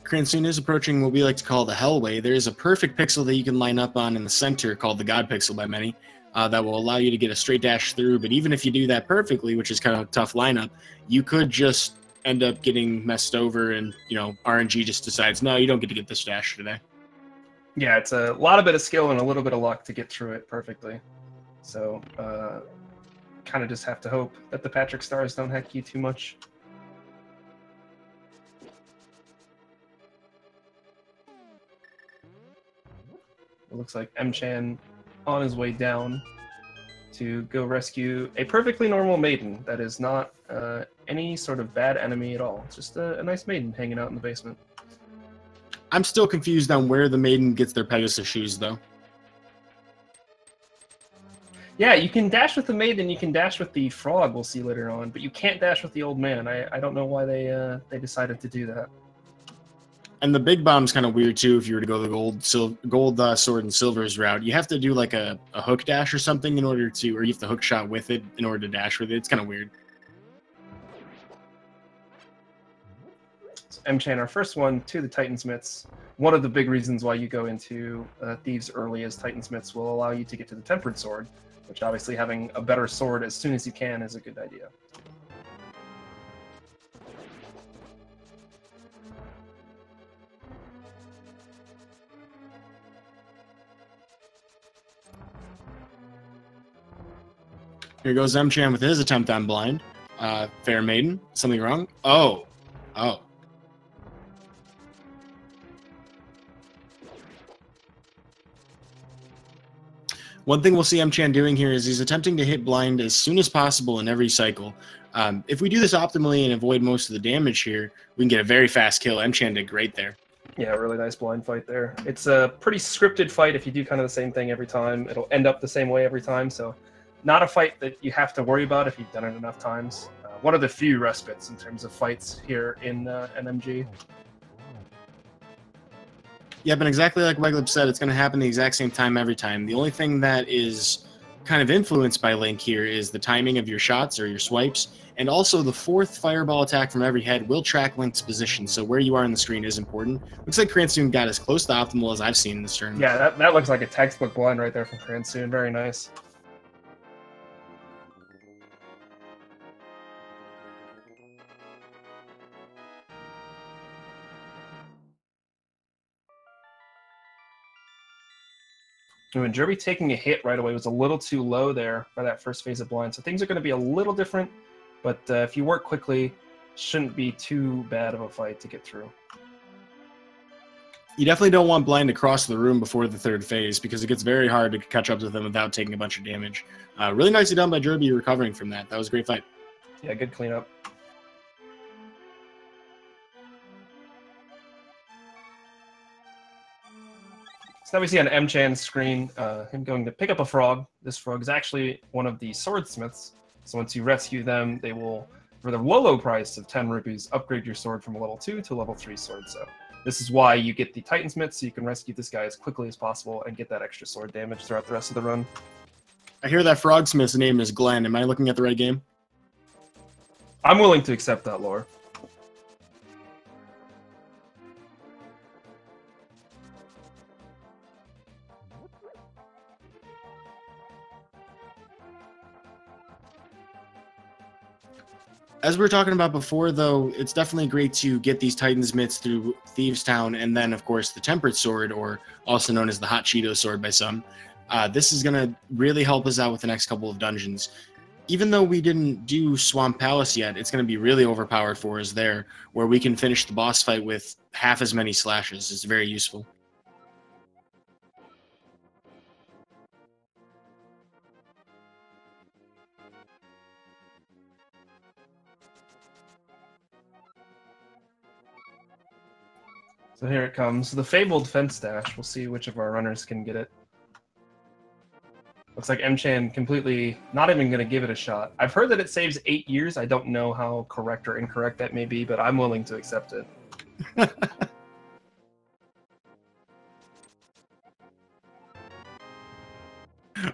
S1: Cransoon is approaching what we like to call the Hellway. There is a perfect pixel that you can line up on in the center called the God Pixel by many that will allow you to get a straight dash through. But even if you do that perfectly, which is kind of a tough lineup, you could just end up getting messed over and, RNG just decides, no, you don't get to get this dash today.
S2: Yeah, it's a lot of skill and a little bit of luck to get through it perfectly. So kind of just have to hope that the Patrick Stars don't heck you too much. It looks like Mchan on his way down to go rescue a perfectly normal maiden that is not any sort of bad enemy at all. It's just a nice maiden hanging out in the basement.
S1: I'm still confused on where the maiden gets their Pegasus shoes, though.
S2: Yeah, you can dash with the maiden, you can dash with the frog, we'll see later on, but you can't dash with the old man. I don't know why they decided to do that.
S1: And the big bomb's kind of weird, too, if you were to go the gold sword and silvers route. You have to do, like, a hook dash or something in order to, or you have to hook shot with it in order to dash with it. It's kind of weird.
S2: So Mchan, our first one to the Titansmiths. One of the big reasons why you go into Thieves early is Titansmiths will allow you to get to the Tempered Sword, which obviously having a better sword as soon as you can is a good idea.
S1: Here goes Mchan with his attempt on blind. Fair maiden. Something wrong? Oh. One thing we'll see Mchan doing here is he's attempting to hit blind as soon as possible in every cycle. If we do this optimally and avoid most of the damage here, we can get a very fast kill. Mchan did great there.
S2: Yeah, really nice blind fight there. It's a pretty scripted fight. If you do kind of the same thing every time, it'll end up the same way every time. So not a fight that you have to worry about if you've done it enough times. One of the few respites in terms of fights here in NMG.
S1: Yeah, but exactly like Weglib said, it's going to happen the exact same time every time. The only thing that is kind of influenced by Link here is the timing of your shots or your swipes, and also the 4th fireball attack from every head will track Link's position, so where you are on the screen is important. Looks like Cransoon got as close to optimal as I've seen in this tournament.
S2: Yeah, that looks like a textbook blind right there from Cransoon. Very nice. And Jerbie taking a hit right away was a little too low there by that first phase of blind, so things are going to be a little different, but if you work quickly, shouldn't be too bad of a fight to get through.
S1: You definitely don't want blind to cross the room before the 3rd phase because it gets very hard to catch up to them without taking a bunch of damage. Really nicely done by Jerbie recovering from that. That was a great fight.
S2: Yeah, good cleanup. So now we see on Mchan's screen him going to pick up a frog. This frog is actually one of the swordsmiths. So once you rescue them, they will, for the low price of 10 rupees, upgrade your sword from a level 2 to a level 3 sword. So this is why you get the Titansmith, so you can rescue this guy as quickly as possible and get that extra sword damage throughout the rest of the run.
S1: I hear that Frogsmith's name is Glenn. Am I looking at the right game?
S2: I'm willing to accept that lore.
S1: As we were talking about before, though, it's definitely great to get these Titansmiths through Thieves Town, and then, of course, the Temperate Sword, or also known as the Hot Cheeto Sword by some. This is going to really help us out with the next couple of dungeons. Even though we didn't do Swamp Palace yet, it's going to be really overpowered for us there, where we can finish the boss fight with half as many slashes. It's very useful.
S2: So here it comes. The Fabled Fence Dash. We'll see which of our runners can get it. Looks like Mchan completely not even going to give it a shot. I've heard that it saves 8 years. I don't know how correct or incorrect that may be, but I'm willing to accept it.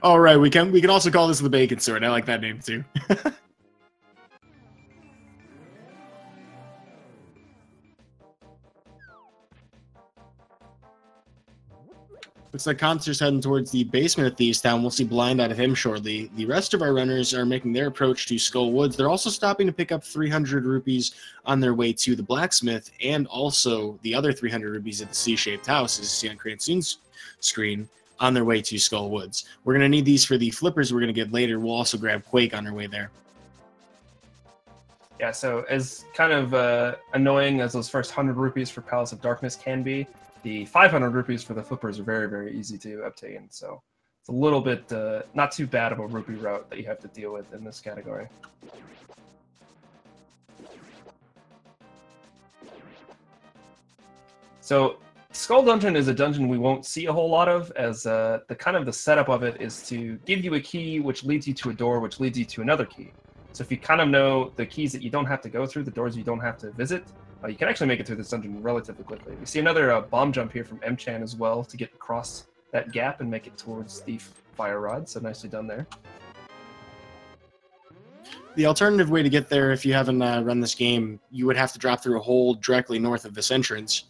S1: All right, we can also call this the Bacon Sword. I like that name too. Looks like Khanster's heading towards the basement of Thieves Town. We'll see blind out of him shortly. The rest of our runners are making their approach to Skull Woods. They're also stopping to pick up 300 rupees on their way to the blacksmith, and also the other 300 rupees at the C-shaped house, as you see on Cransoon's screen, on their way to Skull Woods. We're going to need these for the flippers we're going to get later. We'll also grab Quake on our way there.
S2: Yeah, so as kind of annoying as those first 100 rupees for Palace of Darkness can be, the 500 rupees for the flippers are very, very easy to obtain. So it's a little bit not too bad of a rupee route that you have to deal with in this category. So Skull Dungeon is a dungeon we won't see a whole lot of, as the setup of it is to give you a key which leads you to a door which leads you to another key. So if you kind of know the keys that you don't have to go through, the doors you don't have to visit, you can actually make it through this dungeon relatively quickly. We see another bomb jump here from Mchan as well to get across that gap and make it towards the fire rod, so nicely done there.
S1: The alternative way to get there, if you haven't run this game, you would have to drop through a hole directly north of this entrance.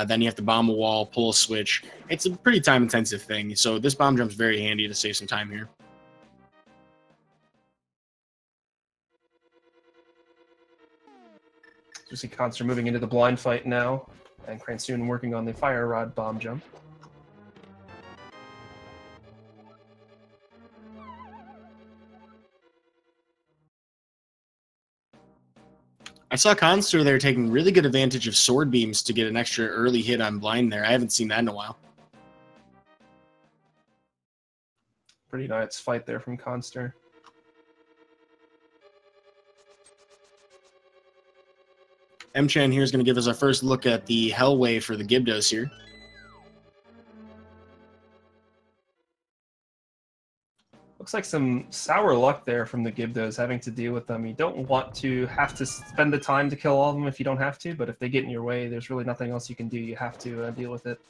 S1: Then you have to bomb a wall, pull a switch. It's a pretty time-intensive thing, so this bomb jump's very handy to save some time here.
S2: You see Khanster moving into the blind fight now, and Cransoon working on the fire rod bomb jump.
S1: I saw Khanster there taking really good advantage of sword beams to get an extra early hit on blind there. I haven't seen that in a while.
S2: Pretty nice fight there from Khanster.
S1: Mchan here is going to give us our first look at the Hellway for the Gibdos here.
S2: Looks like some sour luck there from the Gibdos having to deal with them. You don't want to have to spend the time to kill all of them if you don't have to, but if they get in your way, there's really nothing else you can do. You have to deal with it.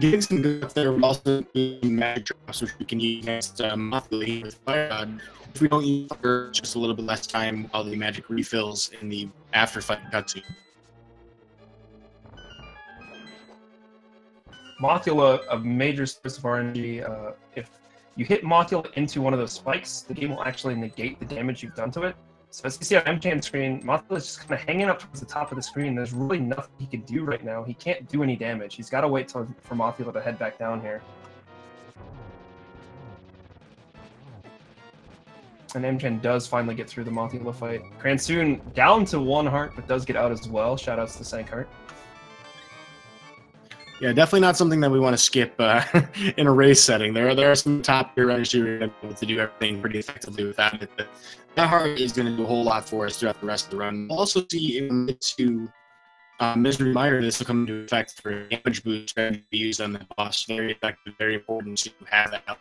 S1: getting some good stuff there, but also getting magic drops, which we can use against Mothly with Fire God. If we don't use for just a little bit less time while the magic refills in the after fight cutscene.
S2: Mothula, a major source of RNG. If you hit Mothula into one of those spikes, the game will actually negate the damage you've done to it. So as you see on Mchan's screen, Mothula is just kind of hanging up towards the top of the screen. There's really nothing he can do right now. He can't do any damage. He's got to wait for Mothula to head back down here. And Mchan does finally get through the Mothula fight. Cransoon down to 1 heart, but does get out as well. Shoutouts to Sankheart.
S1: Yeah, definitely not something that we want to skip in a race setting. There are some top tier runners who are able to do everything pretty effectively without it. But that heart is going to do a whole lot for us throughout the rest of the run. We'll also see in the to Misery Miter, this will come into effect for damage boost that can be used on the boss. Very effective, very important to have that out.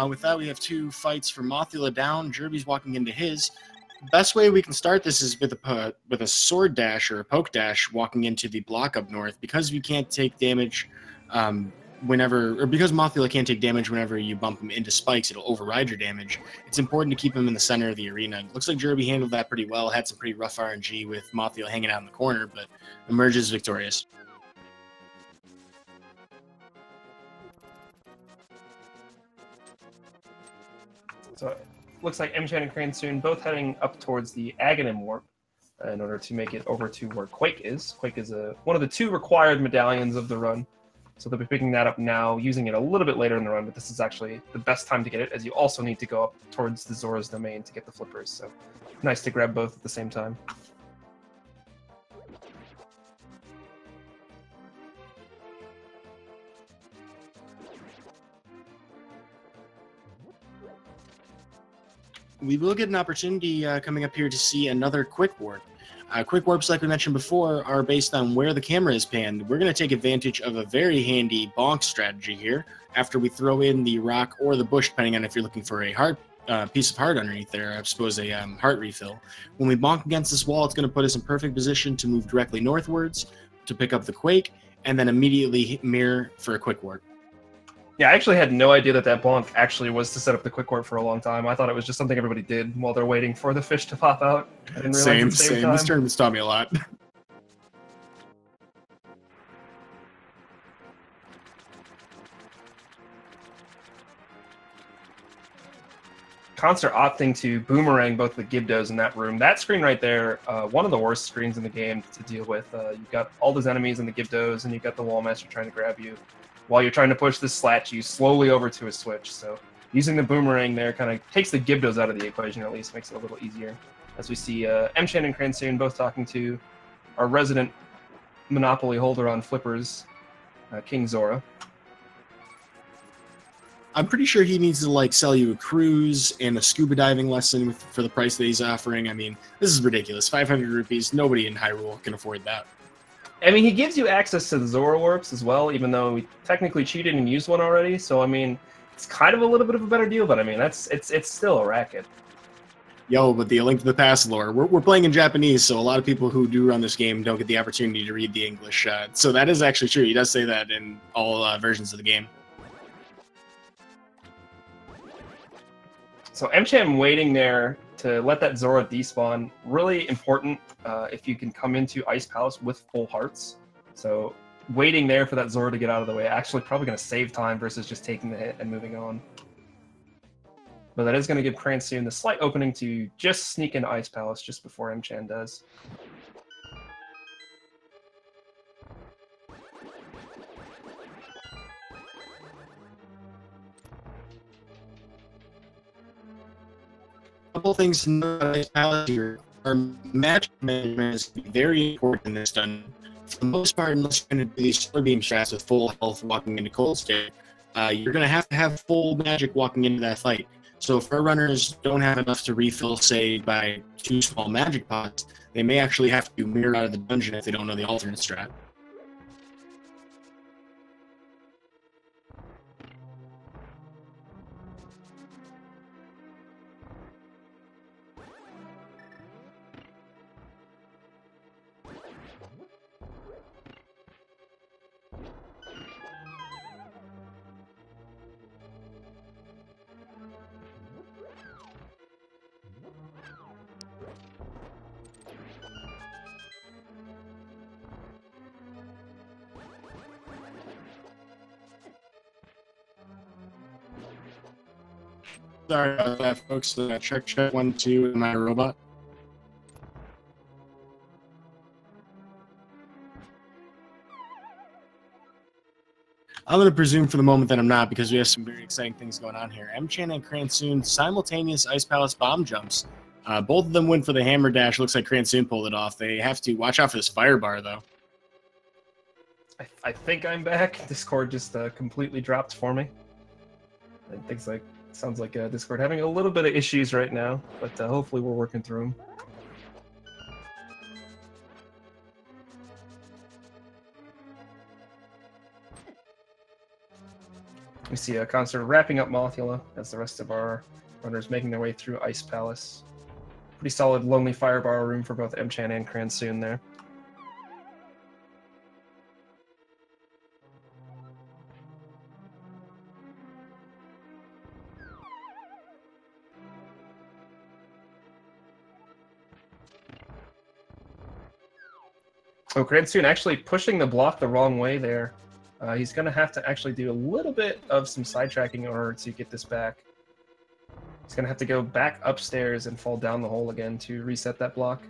S1: With that, we have 2 fights for Mothula down. Jerbie's walking into his. Best way we can start this is with a sword dash or a poke dash walking into the block up north. Because we can't take damage because Mothula can't take damage whenever you bump him into spikes, it'll override your damage. It's important to keep him in the center of the arena. Looks like Jerbie handled that pretty well. Had some pretty rough RNG with Mothula hanging out in the corner, but emerges victorious.
S2: So it looks like Mchan and Cransoon both heading up towards the Aghanim warp in order to make it over to where Quake is. Quake is one of the 2 required medallions of the run. So they'll be picking that up now, using it a little bit later in the run, but this is actually the best time to get it, as you also need to go up towards the Zora's Domain to get the flippers. So nice to grab both at the same time.
S1: We will get an opportunity coming up here to see another quick warp. Quick warps, like we mentioned before, are based on where the camera is panned. We're going to take advantage of a very handy bonk strategy here after we throw in the rock or the bush, depending on if you're looking for a heart piece of heart underneath there, I suppose a heart refill. When we bonk against this wall, it's going to put us in perfect position to move directly northwards to pick up the quake, and then immediately mirror for a quick warp.
S2: Yeah, I actually had no idea that bonk actually was to set up the quick warp for a long time. I thought it was just something everybody did while they're waiting for the fish to pop out. I didn't realize
S1: Same. This tournament's taught me a lot.
S2: Khanster opting to boomerang both the Gibdos in that room. That screen right there, one of the worst screens in the game to deal with. You've got all those enemies in the Gibdos, and you've got the Wallmaster trying to grab you. While you're trying to push this slat, you slowly over to a switch. So using the boomerang there kind of takes the Gibdos out of the equation, at least makes it a little easier. As we see Mchan and Cransoon both talking to our resident monopoly holder on flippers, King Zora.
S1: I'm pretty sure he needs to like sell you a cruise and a scuba diving lesson for the price that he's offering. I mean, this is ridiculous. 500 rupees. Nobody in Hyrule can afford that.
S2: I mean, he gives you access to the Zora warps as well, even though we technically cheated and used one already. So I mean, it's kind of a little bit of a better deal, but I mean, it's still a racket.
S1: Yo, but the Link to the Past lore, we're playing in Japanese, so a lot of people who do run this game don't get the opportunity to read the English. So that is actually true. He does say that in all versions of the game.
S2: So Mchan waiting there to let that Zora despawn, really important if you can come into Ice Palace with full hearts. So waiting there for that Zora to get out of the way, actually probably going to save time versus just taking the hit and moving on. But that is going to give Cransoon the slight opening to just sneak into Ice Palace just before Mchan does.
S1: Couple things to know about Ice Palace here. Our magic management is very important in this dungeon. For the most part, unless you're going to do these solar beam strats with full health walking into cold state, you're going to have full magic walking into that fight. So if our runners don't have enough to refill, say, by 2 small magic pots, they may actually have to mirror out of the dungeon if they don't know the alternate strat. Sorry about that, folks. Check 1, 2, am I a robot? I'm going to presume for the moment that I'm not, because we have some very exciting things going on here. Mchan and Cransoon, simultaneous Ice Palace bomb jumps. Both of them went for the hammer dash. Looks like Cransoon pulled it off. They have to watch out for this fire bar, though.
S2: I think I'm back. Discord just completely dropped for me. And things like sounds like Discord having a little bit of issues right now, but hopefully we're working through them. We see Khanster wrapping up Mothula as the rest of our runners making their way through Ice Palace. Pretty solid lonely firebar room for both Mchan and Cransoon there. Oh, Cransoon actually pushing the block the wrong way there. He's going to have to actually do a little bit of some sidetracking in order to get this back. He's going to have to go back upstairs and fall down the hole again to reset that block.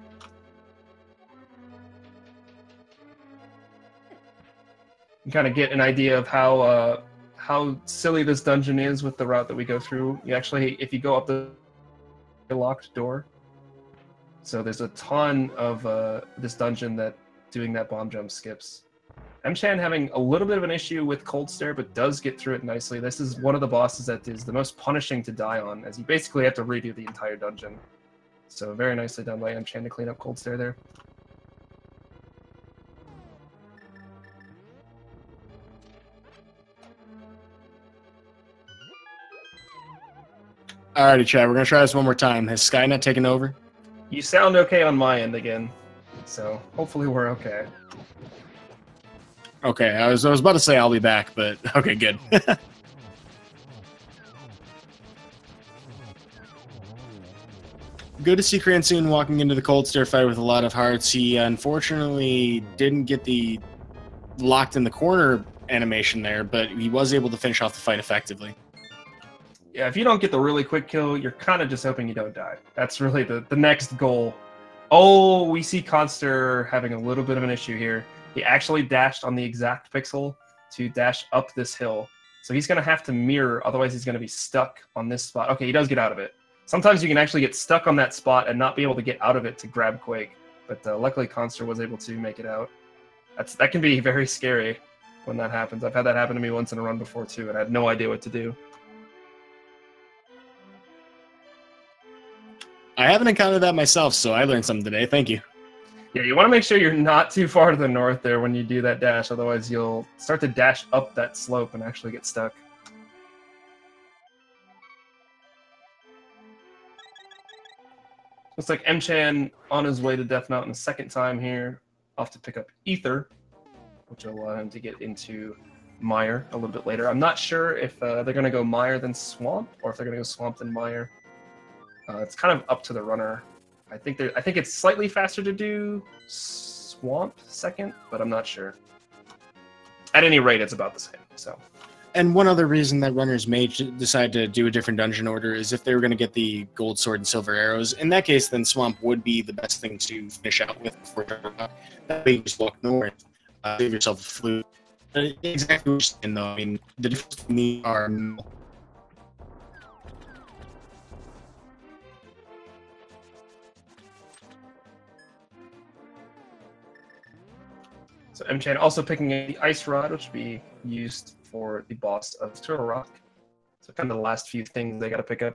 S2: You kind of get an idea of how silly this dungeon is with the route that we go through. You actually, if you go up the locked door, so there's a ton of this dungeon that doing that bomb jump skips. Mchan having a little bit of an issue with Cold Stare, but does get through it nicely. This is one of the bosses that is the most punishing to die on, as you basically have to redo the entire dungeon. So very nicely done by Mchan to clean up Cold Stare there.
S1: Alrighty, Chad, we're going to try this one more time. Has Skynet taken over?
S2: You sound okay on my end again, so hopefully we're okay.
S1: Okay, I was about to say I'll be back, but okay, good. Good to see Cransoon walking into the Cold Stare fight with a lot of hearts. He unfortunately didn't get the locked in the corner animation there, but he was able to finish off the fight effectively.
S2: Yeah, if you don't get the really quick kill, you're kind of just hoping you don't die. That's really the next goal. Oh, we see Khanster having a little bit of an issue here. He actually dashed on the exact pixel to dash up this hill. So he's going to have to mirror, otherwise he's going to be stuck on this spot. Okay, he does get out of it. Sometimes you can actually get stuck on that spot and not be able to get out of it to grab Quake. But luckily Khanster was able to make it out. That can be very scary when that happens. I've had that happen to me once in a run before too, and I had no idea what to do.
S1: I haven't encountered that myself, so I learned something today. Thank you.
S2: Yeah, you want to make sure you're not too far to the north there when you do that dash, otherwise you'll start to dash up that slope and actually get stuck. Looks like Mchan on his way to Death Mountain a second time here, off to pick up Ether, which will allow him to get into Mire a little bit later. I'm not sure if they're going to go Mire then Swamp, or if they're going to go Swamp then Mire. It's kind of up to the runner. I think it's slightly faster to do Swamp second, but I'm not sure. At any rate, it's about the same. So.
S1: And one other reason that runners may decide to do a different dungeon order is if they were going to get the gold sword and silver arrows. In that case, then Swamp would be the best thing to finish out with before that way you just walk north, save yourself a flute. Exactly what you're saying, though. I mean, the difference between these are minimal.
S2: So Mchan also picking up the Ice Rod, which will be used for the boss of Turtle Rock. So kind of the last few things they got to pick up.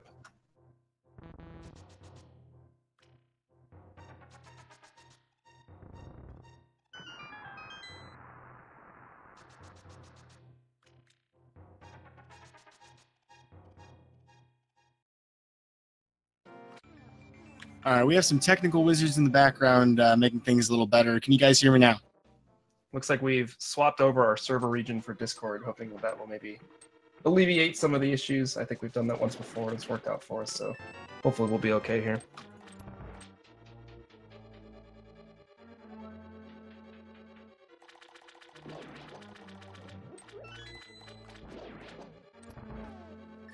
S1: All right, we have some technical wizards in the background making things a little better. Can you guys hear me now?
S2: Looks like we've swapped over our server region for Discord, hoping that that will maybe alleviate some of the issues. I think we've done that once before, and it's worked out for us, so hopefully we'll be okay here.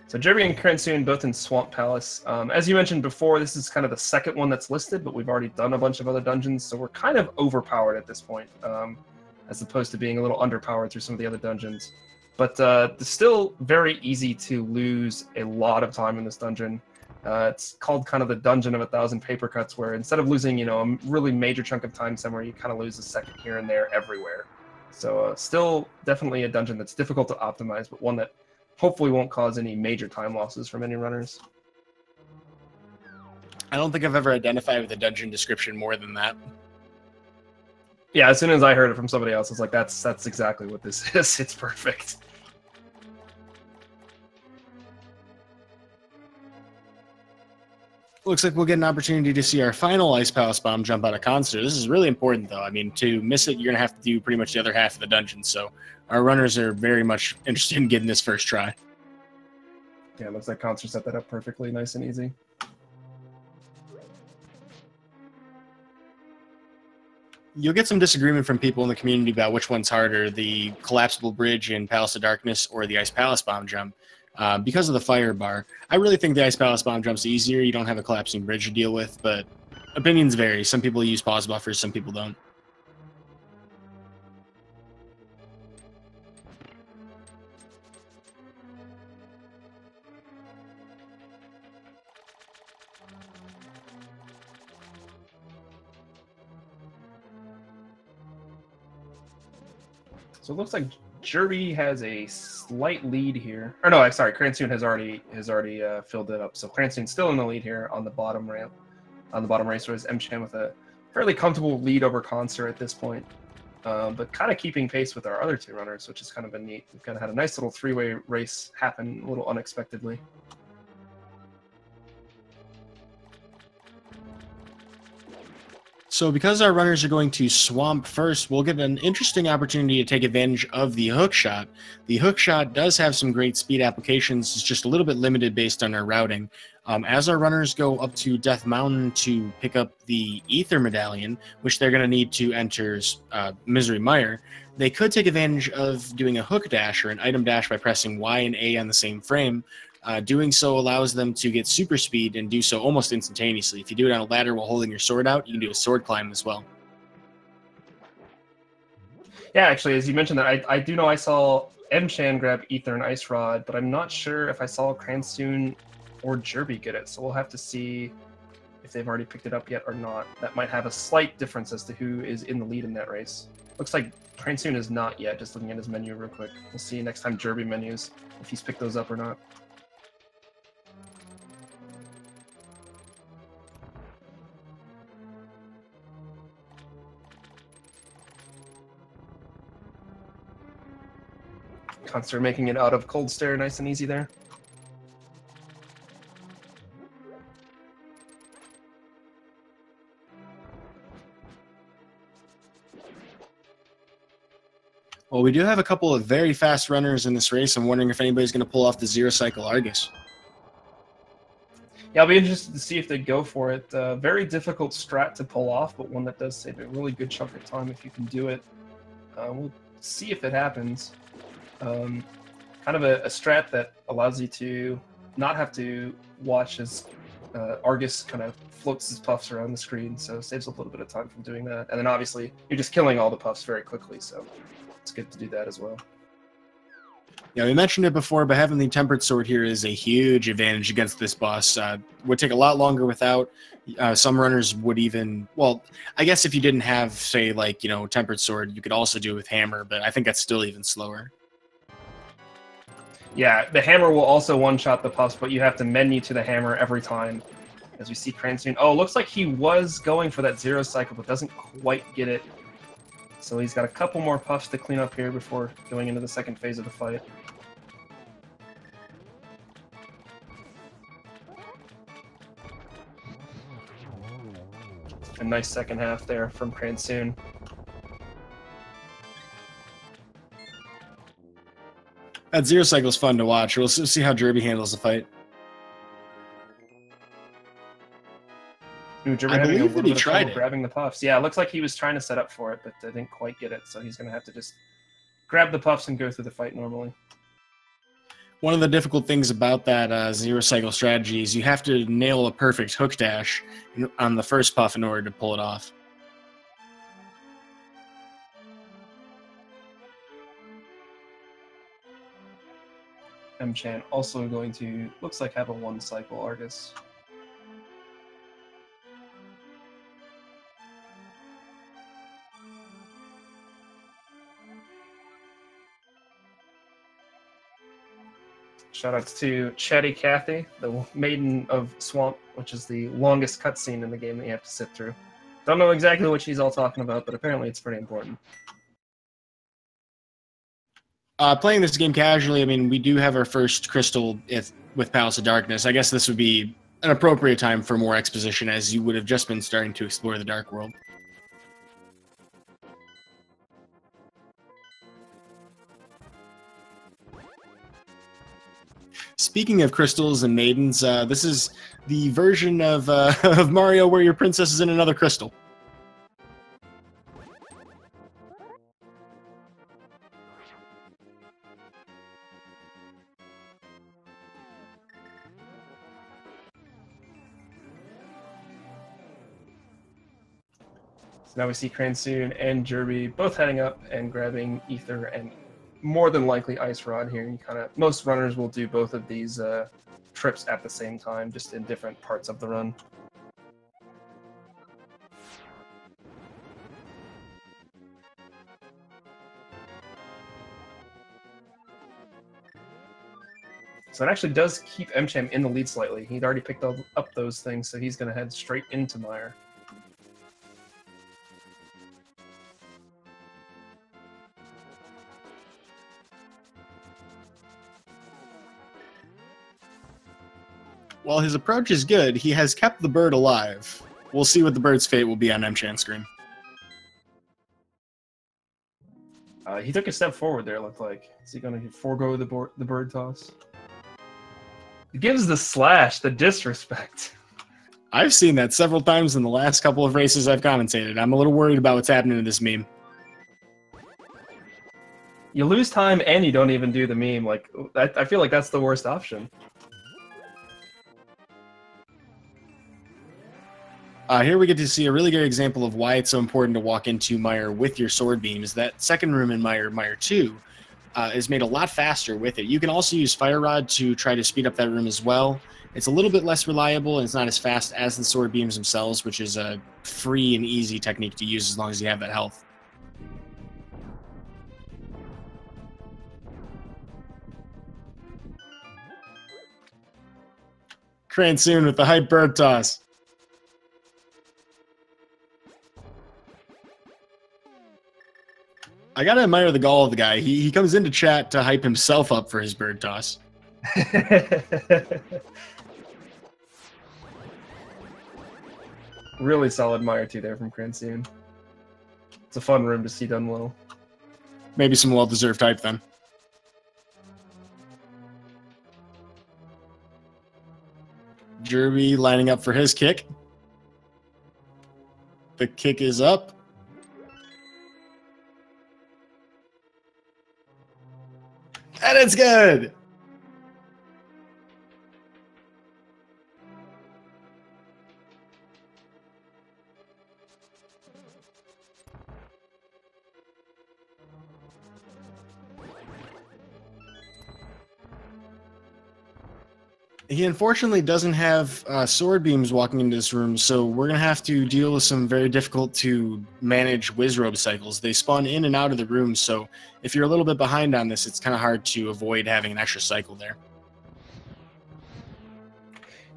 S2: So Jerbie and Cransoon both in Swamp Palace. As you mentioned before, this is kind of the second one that's listed, but we've already done a bunch of other dungeons, so we're kind of overpowered at this point, as opposed to being a little underpowered through some of the other dungeons. But it's still very easy to lose a lot of time in this dungeon. It's called kind of the Dungeon of 1,000 Paper Cuts, where instead of losing, you know, a really major chunk of time somewhere, you kind of lose a second here and there everywhere. So still definitely a dungeon that's difficult to optimize, but one that hopefully won't cause any major time losses from any runners.
S1: I don't think I've ever identified with a dungeon description more than that.
S2: Yeah, as soon as I heard it from somebody else, I was like, that's exactly what this is. It's perfect.
S1: Looks like we'll get an opportunity to see our final Ice Palace Bomb jump out of Khanster. This is really important, though. I mean, to miss it, you're going to have to do pretty much the other half of the dungeon, so our runners are very much interested in getting this first try.
S2: Yeah, it looks like Khanster set that up perfectly, nice and easy.
S1: You'll get some disagreement from people in the community about which one's harder, the collapsible bridge in Palace of Darkness or the Ice Palace Bomb jump. Because of the fire bar, I really think the Ice Palace Bomb jump's easier. You don't have a collapsing bridge to deal with, but opinions vary. Some people use pause buffers, some people don't.
S2: So it looks like Jerbie has a slight lead here. Or no, sorry, Cransoon has already filled it up. So Cransoon's still in the lead here on the bottom ramp. On the bottom racer is Mchan with a fairly comfortable lead over Khanster at this point. But kind of keeping pace with our other two runners, which has kind of been neat. We've kind of had a nice little three-way race happen a little unexpectedly.
S1: So because our runners are going to swamp first, we'll get an interesting opportunity to take advantage of the hook shot. The hook shot does have some great speed applications. It's just a little bit limited based on our routing. As our runners go up to Death Mountain to pick up the Ether Medallion, which they're going to need to enter Misery Mire, they could take advantage of doing a hook dash or an item dash by pressing Y and A on the same frame. Doing so allows them to get super speed and do so almost instantaneously. If you do it on a ladder while holding your sword out, you can do a sword climb as well.
S2: Yeah, actually, as you mentioned that, I do know I saw Mchan grab Ether and Ice Rod, but I'm not sure if I saw Cransoon or Jerbie get it, so we'll have to see if they've already picked it up yet or not. That might have a slight difference as to who is in the lead in that race. Looks like Cransoon is not yet, just looking at his menu real quick. We'll see next time Jerbie menus, if he's picked those up or not. Khanster making it out of Cold Stare nice and easy there.
S1: Well, we do have a couple of very fast runners in this race. I'm wondering if anybody's going to pull off the Zero Cycle Argus.
S2: Yeah, I'll be interested to see if they go for it. Very difficult strat to pull off, but one that does save a really good chunk of time if you can do it. We'll see if it happens. Kind of a strat that allows you to not have to watch as Argus kind of floats his puffs around the screen, so it saves a little bit of time from doing that. And then obviously, you're just killing all the puffs very quickly, so it's good to do that as well.
S1: Yeah, we mentioned it before, but having the Tempered Sword here is a huge advantage against this boss. Would take a lot longer without. Some runners would even, well, I guess if you didn't have, say, like, you know, Tempered Sword, you could also do it with Hammer, but I think that's still even slower.
S2: Yeah, the hammer will also one-shot the puffs, but you have to menu to the hammer every time. As we see Cransoon. Oh, looks like he was going for that Zero Cycle, but doesn't quite get it. So he's got a couple more puffs to clean up here before going into the second phase of the fight. A nice second half there from Cransoon.
S1: That Zero Cycle is fun to watch. We'll see how Jerbie handles the fight.
S2: Ooh,
S1: I believe that he tried it.
S2: Grabbing the puffs. Yeah, it looks like he was trying to set up for it, but didn't quite get it, so he's going to have to just grab the puffs and go through the fight normally.
S1: One of the difficult things about that Zero Cycle strategy is you have to nail a perfect hook dash on the first puff in order to pull it off.
S2: Mchan also going to, looks like, have a one-cycle Argus. Shoutouts to Chatty Cathy, the Maiden of Swamp, which is the longest cutscene in the game that you have to sit through. Don't know exactly what she's all talking about, but apparently it's pretty important.
S1: Playing this game casually, I mean, we do have our first crystal with Palace of Darkness. I guess this would be an appropriate time for more exposition, as you would have just been starting to explore the Dark World. Speaking of crystals and maidens, this is the version of, of Mario where your princess is in another crystal.
S2: So now we see Cransoon and Jerbie both heading up and grabbing Ether and more than likely Ice Rod here. You most runners will do both of these trips at the same time, just in different parts of the run. So it actually does keep Mchan in the lead slightly. He'd already picked up those things, so he's going to head straight into Mire.
S1: While his approach is good, he has kept the bird alive. We'll see what the bird's fate will be on Mchan's screen.
S2: He took a step forward there, it looked like. Is he going to forego the bird toss? He gives the slash, the disrespect.
S1: I've seen that several times in the last couple of races I've commentated. I'm a little worried about what's happening to this meme.
S2: You lose time and you don't even do the meme. Like, I feel like that's the worst option.
S1: Here we get to see a really good example of why it's so important to walk into Mire with your sword beams. That second room in Mire 2 is made a lot faster with it. You can also use Fire Rod to try to speed up that room as well. It's a little bit less reliable and it's not as fast as the sword beams themselves, which is a free and easy technique to use as long as you have that health. Cransoon with the hype bird toss. I gotta admire the gall of the guy. He comes into chat to hype himself up for his bird toss.
S2: Really solid Mire 2 there from Cransoon. It's a fun room to see done well.
S1: Maybe some well-deserved hype then. Jerbie lining up for his kick. The kick is up. And it's good! He unfortunately doesn't have sword beams walking into this room, so we're going to have to deal with some very difficult to manage Wizrobe cycles. They spawn in and out of the room, so if you're a little bit behind on this, it's kind of hard to avoid having an extra cycle there.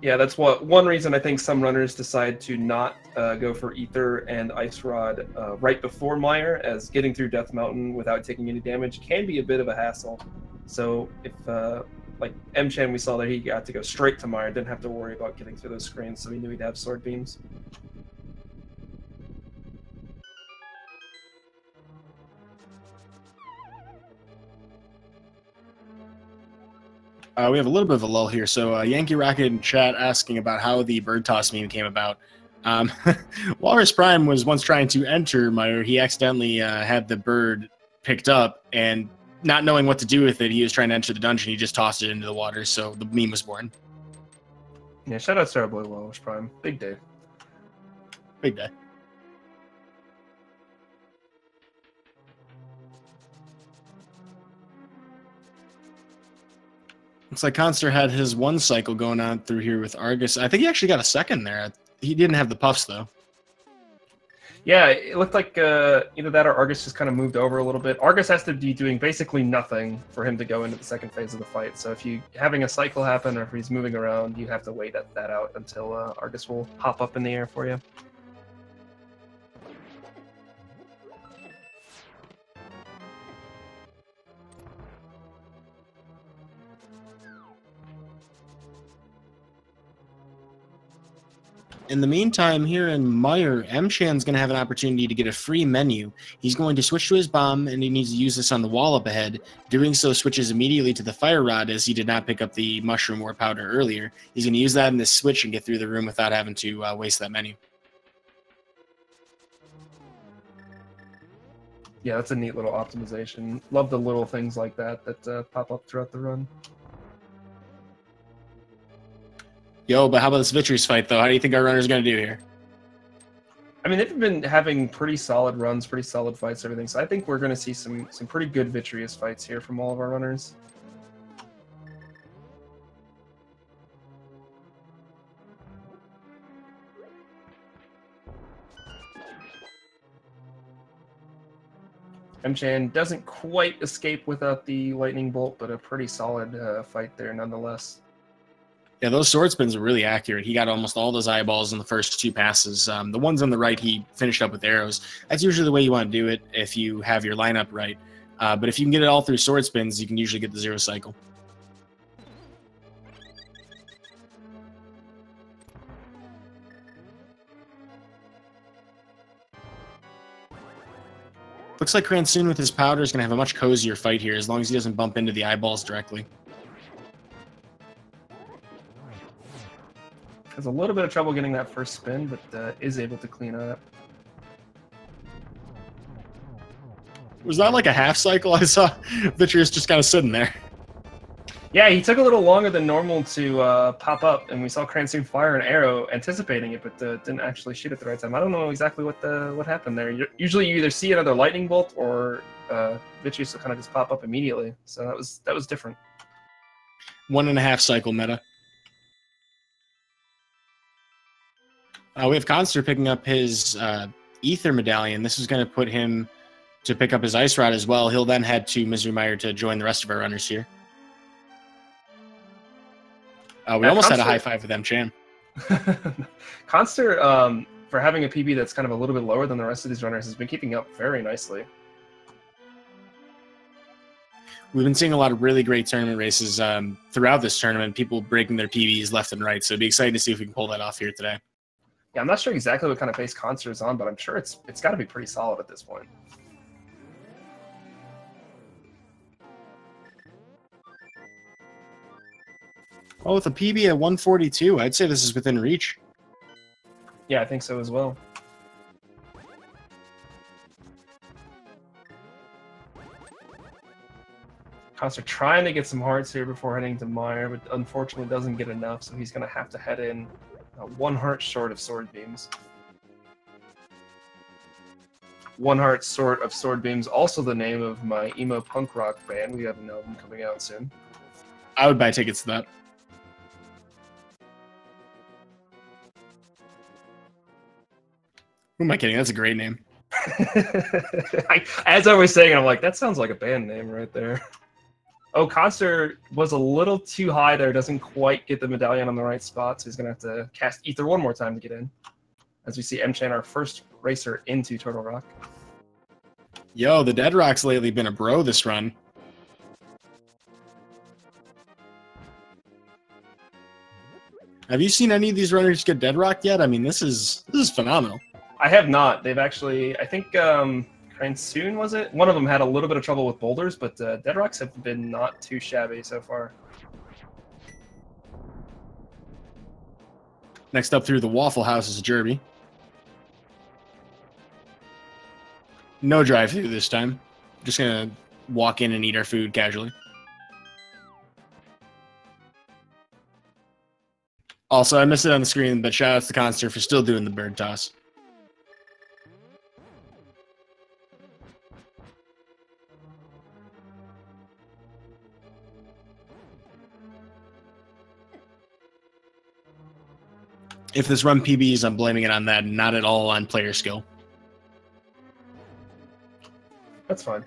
S2: Yeah, that's one reason I think some runners decide to not go for Ether and Ice Rod right before Mire, as getting through Death Mountain without taking any damage can be a bit of a hassle. So if... like Mchan, we saw that he got to go straight to Mire, didn't have to worry about getting through those screens, so he knew he'd have sword beams.
S1: We have a little bit of a lull here. So Yankee Rocket in chat asking about how the bird toss meme came about. Walrus Prime was once trying to enter Meyer. He accidentally had the bird picked up, and not knowing what to do with it, he was trying to enter the dungeon. He just tossed it into the water, so the meme was born.
S2: Yeah, shout out Starboy Walrus Prime. Big day.
S1: Big day. Looks like Khanster had his one cycle going on through here with Argus. I think he actually got a second there. He didn't have the puffs, though.
S2: Yeah, it looked like either that or Argus just kind of moved over a little bit. Argus has to be doing basically nothing for him to go into the second phase of the fight. So if you having a cycle happen or if he's moving around, you have to wait that out until Argus will hop up in the air for you.
S1: In the meantime, here in Meyer, Mchan's going to have an opportunity to get a free menu. He's going to switch to his bomb, and he needs to use this on the wall up ahead. Doing so switches immediately to the fire rod, as he did not pick up the mushroom or powder earlier. He's going to use that in this switch and get through the room without having to waste that menu.
S2: Yeah, that's a neat little optimization. Love the little things like that pop up throughout the run.
S1: Yo, but how about this Vitreous fight, though? How do you think our runner's going to do here?
S2: I mean, they've been having pretty solid runs, pretty solid fights, everything. So I think we're going to see some pretty good Vitreous fights here from all of our runners. Mchan doesn't quite escape without the lightning bolt, but a pretty solid fight there nonetheless.
S1: Yeah, those sword spins are really accurate. He got almost all those eyeballs in the first two passes. The ones on the right, he finished up with arrows. That's usually the way you want to do it if you have your lineup right. But if you can get it all through sword spins, you can usually get the zero cycle. Looks like Cransoon with his powder is going to have a much cozier fight here, as long as he doesn't bump into the eyeballs directly.
S2: Has a little bit of trouble getting that first spin, but is able to clean up.
S1: Was that like a half cycle? I saw Vitreous just kind of sitting there.
S2: Yeah, he took a little longer than normal to pop up, and we saw Cransoon fire an arrow, anticipating it, but didn't actually shoot at the right time. I don't know exactly what happened there. Usually, you either see another lightning bolt or Vitreous will kind of just pop up immediately. So that was different.
S1: 1.5 cycle meta. We have Khanster picking up his Ether Medallion. This is going to put him to pick up his Ice Rod as well. He'll then head to Misery Mire to join the rest of our runners here. We almost had a high five with Mchan.
S2: Khanster, for having a PB that's kind of a little bit lower than the rest of these runners, has been keeping up very nicely.
S1: We've been seeing a lot of really great tournament races throughout this tournament, people breaking their PBs left and right, so it'd be exciting to see if we can pull that off here today.
S2: Yeah, I'm not sure exactly what kind of pace Khanster is on, but I'm sure it's got to be pretty solid at this point.
S1: Oh, with a PB at 142, I'd say this is within reach.
S2: Yeah, I think so as well. Khanster trying to get some hearts here before heading to Mire, but unfortunately doesn't get enough, so he's going to have to head in 1 heart short of Sword Beams. 1 heart short of Sword Beams, also the name of my emo punk rock band. We have an album coming out soon.
S1: I would buy tickets to that. Who am I kidding? That's a great name.
S2: As I was saying, I'm like, that sounds like a band name right there. Oh, Khanster was a little too high there. Doesn't quite get the medallion on the right spot, so he's going to have to cast Ether 1 more time to get in. As we see Mchan, our first racer into Turtle Rock.
S1: Yo, the Dead Rock's lately been a bro this run. Have you seen any of these runners get Dead Rocked yet? I mean, this is phenomenal.
S2: I have not. They've actually, I think Cransoon, was it? One of them had a little bit of trouble with boulders, but Dead Rocks have been not too shabby so far.
S1: Next up through the Waffle House is Jerbie. No drive-through this time. Just gonna walk in and eat our food casually. Also, I missed it on the screen, but shout out to Khanster for still doing the bird toss. If this run PBs, I'm blaming it on that, not at all on player skill.
S2: That's fine.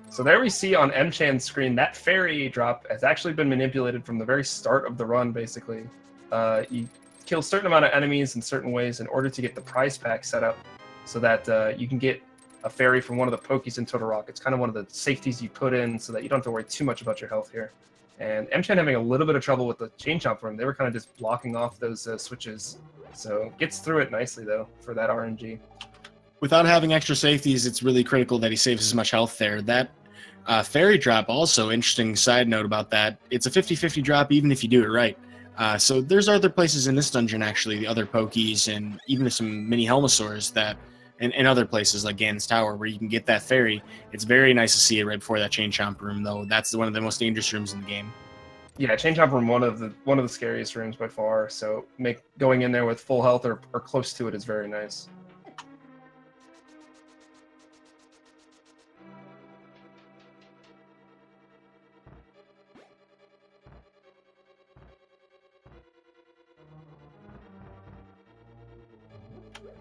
S2: So there we see on Mchan's screen that fairy drop has actually been manipulated from the very start of the run, basically. You kill a certain amount of enemies in certain ways in order to get the prize pack set up so that you can get a fairy from one of the Pokies in Total Rock. It's kind of one of the safeties you put in so that you don't have to worry too much about your health here. And Mchan having a little bit of trouble with the chain chomp run. They were kind of just blocking off those switches. So gets through it nicely, though, for that RNG.
S1: Without having extra safeties, it's really critical that he saves as much health there. That fairy drop, also, interesting side note about that. It's a 50-50 drop even if you do it right. So there's other places in this dungeon, actually, the other Pokies and even some mini Helmosaurs that, and other places like Ganon's Tower, where you can get that fairy. It's very nice to see it right before that chain chomp room, though. That's one of the most dangerous rooms in the game.
S2: Yeah, chain chomp room, one of the scariest rooms by far. So going in there with full health or close to it is very nice.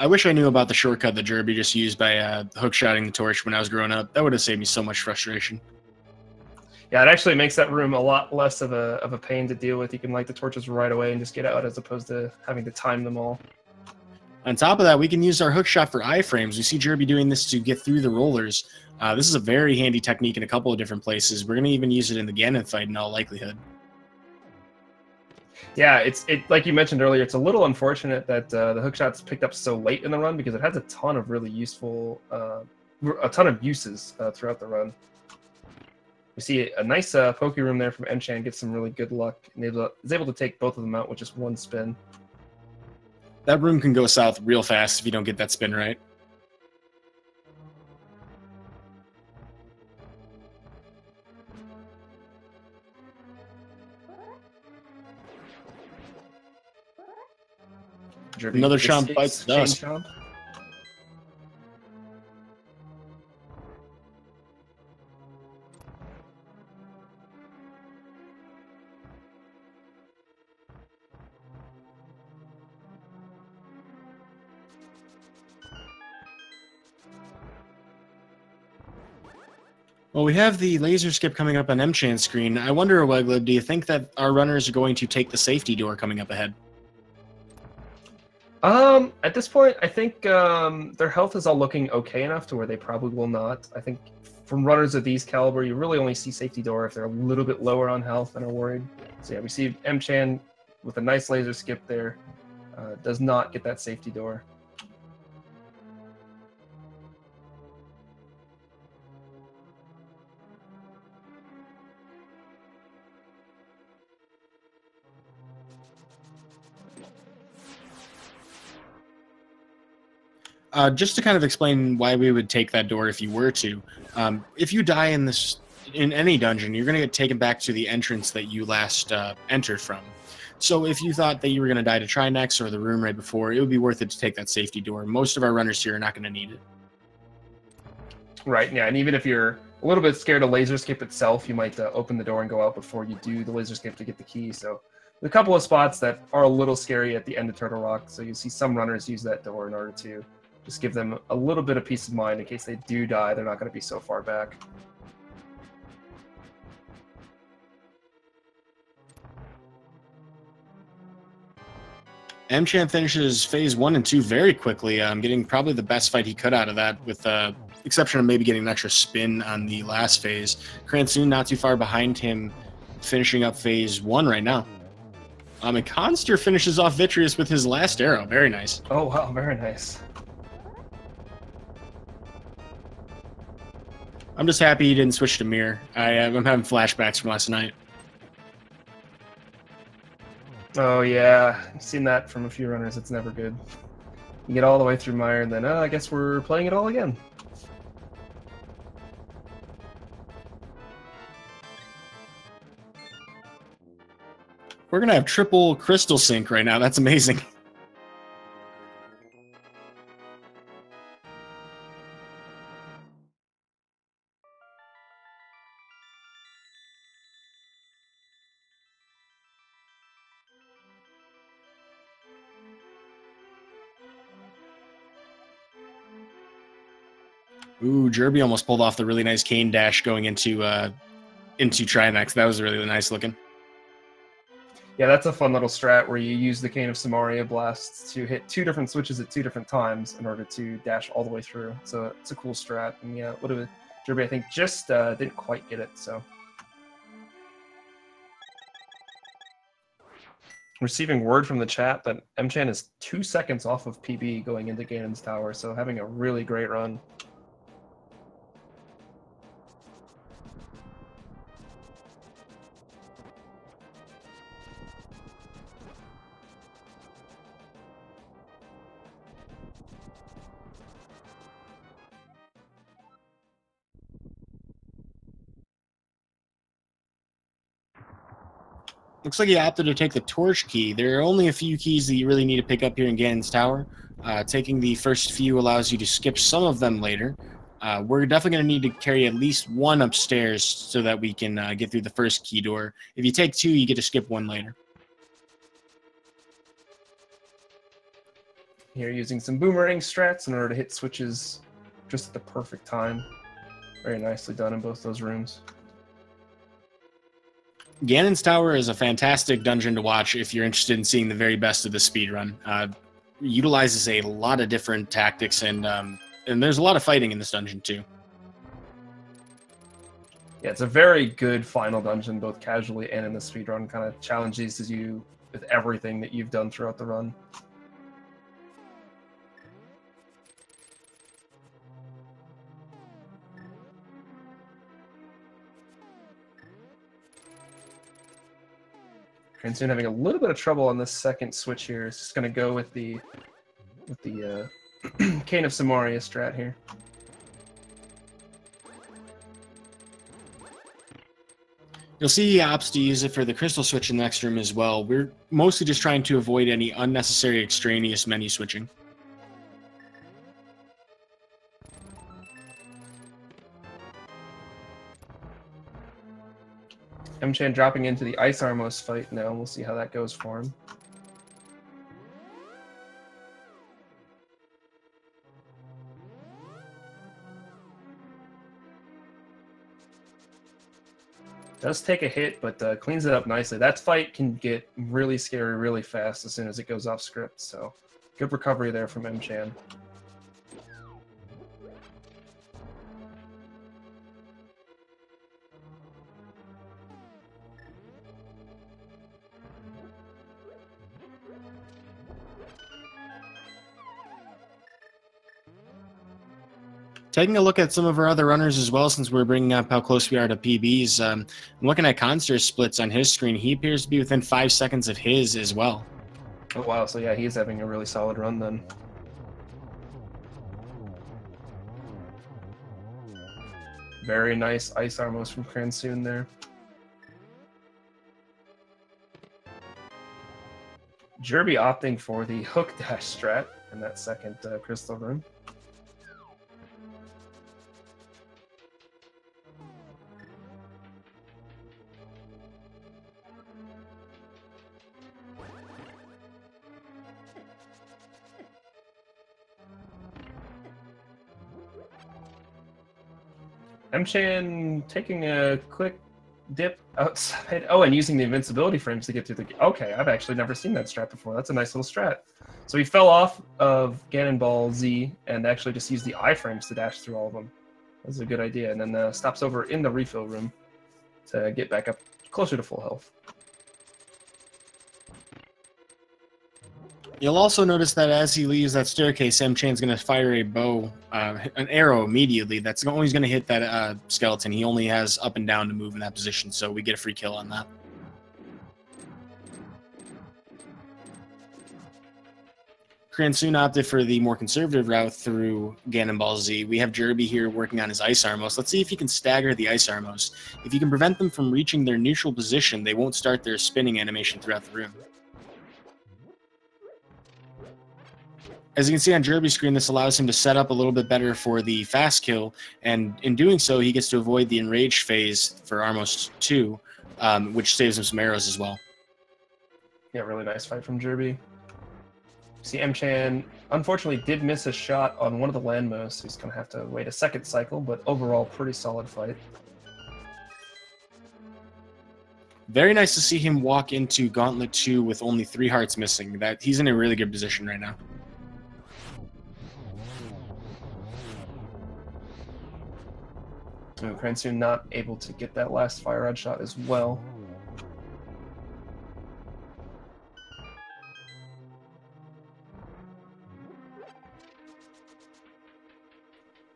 S1: I wish I knew about the shortcut that Jerbie just used by hookshotting the torch when I was growing up. That would have saved me so much frustration.
S2: Yeah, it actually makes that room a lot less of a pain to deal with. You can light the torches right away and just get out as opposed to having to time them all.
S1: On top of that, we can use our hookshot for iframes. We see Jerbie doing this to get through the rollers. This is a very handy technique in a couple of different places. We're going to even use it in the Ganon fight in all likelihood.
S2: Yeah, it like you mentioned earlier, it's a little unfortunate that the hookshot's picked up so late in the run because it has a ton of really useful, a ton of uses throughout the run. We see a nice Poke room there from Mchan, gets some really good luck, and is able to take both of them out with just one spin.
S1: That room can go south real fast if you don't get that spin right. Another chomp bites the dust. Well, we have the laser skip coming up on Mchan's screen. I wonder, Weglib, do you think that our runners are going to take the safety door coming up ahead?
S2: At this point, I think their health is all looking okay enough to where they probably will not. I think from runners of these caliber, you really only see safety door if they're a little bit lower on health and are worried. So yeah, we see Mchan with a nice laser skip there. Does not get that safety door.
S1: Just to kind of explain why we would take that door if you were to. If you die in any dungeon, you're going to get taken back to the entrance that you last entered from. So if you thought that you were going to die to Trinex or the room right before, it would be worth it to take that safety door. Most of our runners here are not going to need it.
S2: Right, yeah, and even if you're a little bit scared of laser skip itself, you might open the door and go out before you do the laser skip to get the key. So there's a couple of spots that are a little scary at the end of Turtle Rock, so you see some runners use that door in order to just give them a little bit of peace of mind in case they do die. They're not going to be so far back.
S1: Mchan finishes phase 1 and 2 very quickly, getting probably the best fight he could out of that, with the exception of maybe getting an extra spin on the last phase. Cransoon not too far behind him, finishing up phase 1 right now. And Khanster finishes off Vitreous with his last arrow. Very nice.
S2: Oh, wow, very nice.
S1: I'm just happy he didn't switch to mirror. I'm having flashbacks from last night.
S2: Oh yeah, I've seen that from a few runners. It's never good. You get all the way through Mire, and then I guess we're playing it all again.
S1: We're gonna have triple crystal sync right now. That's amazing. Ooh, Jerbie almost pulled off the really nice cane dash going into Trimax. That was really nice looking.
S2: Yeah, that's a fun little strat where you use the Cane of Samaria blasts to hit 2 different switches at 2 different times in order to dash all the way through. So it's a cool strat. And yeah, Jerbie, I think, just didn't quite get it. So receiving word from the chat that Mchan is 2 seconds off of PB going into Ganon's Tower. So having a really great run.
S1: Looks like he opted to take the torch key. There are only a few keys that you really need to pick up here in Ganon's Tower. Taking the first few allows you to skip some of them later. We're definitely going to need to carry at least one upstairs so that we can get through the first key door. If you take 2, you get to skip 1 later.
S2: Here using some boomerang strats in order to hit switches just at the perfect time. Very nicely done in both those rooms.
S1: Ganon's Tower is a fantastic dungeon to watch if you're interested in seeing the very best of the speedrun. Utilizes a lot of different tactics, and there's a lot of fighting in this dungeon too.
S2: Yeah, it's a very good final dungeon, both casually and in the speedrun. Kind of challenges you with everything that you've done throughout the run. Cransoon having a little bit of trouble on this second switch here. It's just going to go with the Cane of Samaria strat here.
S1: You'll see he opts to use it for the crystal switch in the next room as well. We're mostly just trying to avoid any unnecessary extraneous menu switching.
S2: Mchan dropping into the Ice Armos fight now. We'll see how that goes for him. Does take a hit, but cleans it up nicely. That fight can get really scary really fast as soon as it goes off script, so good recovery there from Mchan.
S1: Taking a look at some of our other runners as well, since we're bringing up how close we are to PBs. I'm looking at Khanster's splits on his screen. He appears to be within 5 seconds of his as well.
S2: Oh wow, so yeah, he's having a really solid run then. Very nice Ice Armos from Cransoon there. Jerbie opting for the hook dash strat in that second crystal room. Mchan taking a quick dip outside. Oh, and using the invincibility frames to get through the... Okay, I've actually never seen that strat before. That's a nice little strat. So he fell off of Ganon Ball Z and actually just used the iframes to dash through all of them. That's a good idea. And then stops over in the refill room to get back up closer to full health.
S1: You'll also notice that as he leaves that staircase, Mchan's going to fire a bow, an arrow immediately. That's always going to hit that skeleton. He only has up and down to move in that position, so we get a free kill on that. Cransoon opted for the more conservative route through Ganon Ball Z. We have Jerbie here working on his Ice Armos. Let's see if he can stagger the Ice Armos. If you can prevent them from reaching their neutral position, they won't start their spinning animation throughout the room. As you can see on Jerbie's screen, this allows him to set up a little bit better for the fast kill, and in doing so, he gets to avoid the enraged phase for Armos 2, which saves him some arrows as well.
S2: Yeah, really nice fight from Jerbie. See, Mchan unfortunately did miss a shot on one of the landmosts, so he's going to have to wait a second cycle, but overall, pretty solid fight.
S1: Very nice to see him walk into Gauntlet 2 with only 3 hearts missing. That he's in a really good position right now.
S2: Oh, Cransoon not able to get that last fire rod shot as well.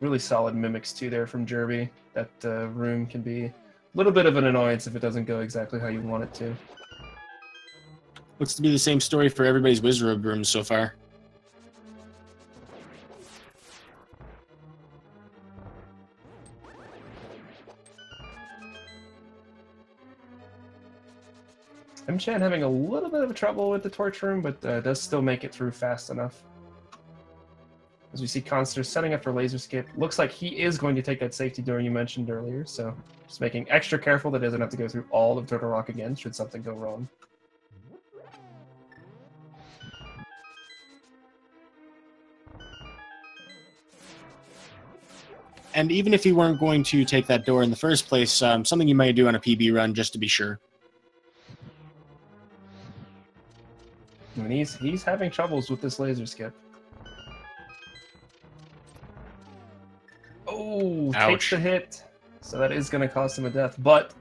S2: Really solid mimics too there from Jerbie. That room can be a little bit of an annoyance if it doesn't go exactly how you want it to.
S1: Looks to be the same story for everybody's Wizrobe rooms so far.
S2: Mchan having a little bit of trouble with the torch room, but does still make it through fast enough. As we see Khanster setting up for laser skip. Looks like he is going to take that safety door you mentioned earlier, so just making extra careful that he doesn't have to go through all of Turtle Rock again should something go wrong.
S1: And even if you weren't going to take that door in the first place, something you might do on a PB run just to be sure.
S2: I mean, he's having troubles with this laser skip. Oh, takes the hit. So that is going to cost him a death. But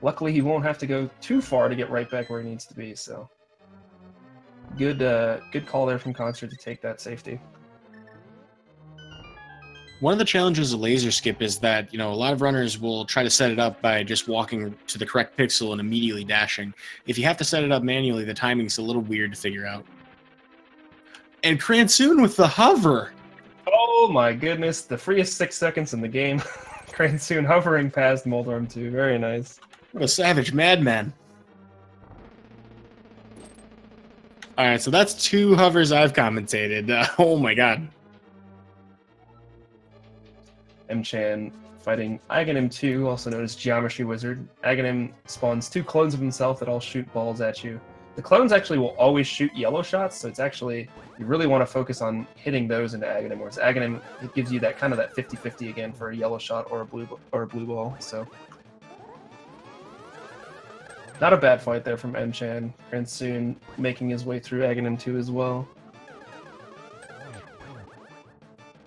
S2: luckily he won't have to go too far to get right back where he needs to be. So good call there from Khanster to take that safety.
S1: One of the challenges of laser skip is that, a lot of runners will try to set it up by just walking to the correct pixel and immediately dashing. If you have to set it up manually, the timing's a little weird to figure out. And Cransoon with the hover!
S2: Oh my goodness, the freest 6 seconds in the game. Cransoon hovering past Moldorm 2, very nice.
S1: What a savage madman. Alright, so that's 2 hovers I've commentated. Oh my god.
S2: Mchan fighting Aghanim 2, also known as Geometry Wizard. Aghanim spawns 2 clones of himself that all shoot balls at you. The clones actually will always shoot yellow shots, so it's actually, you really want to focus on hitting those into Aghanim, whereas Aghanim, it gives you that kind of that 50-50 again for a yellow shot or a blue ball, so. Not a bad fight there from Mchan. Cransoon making his way through Aghanim 2 as well.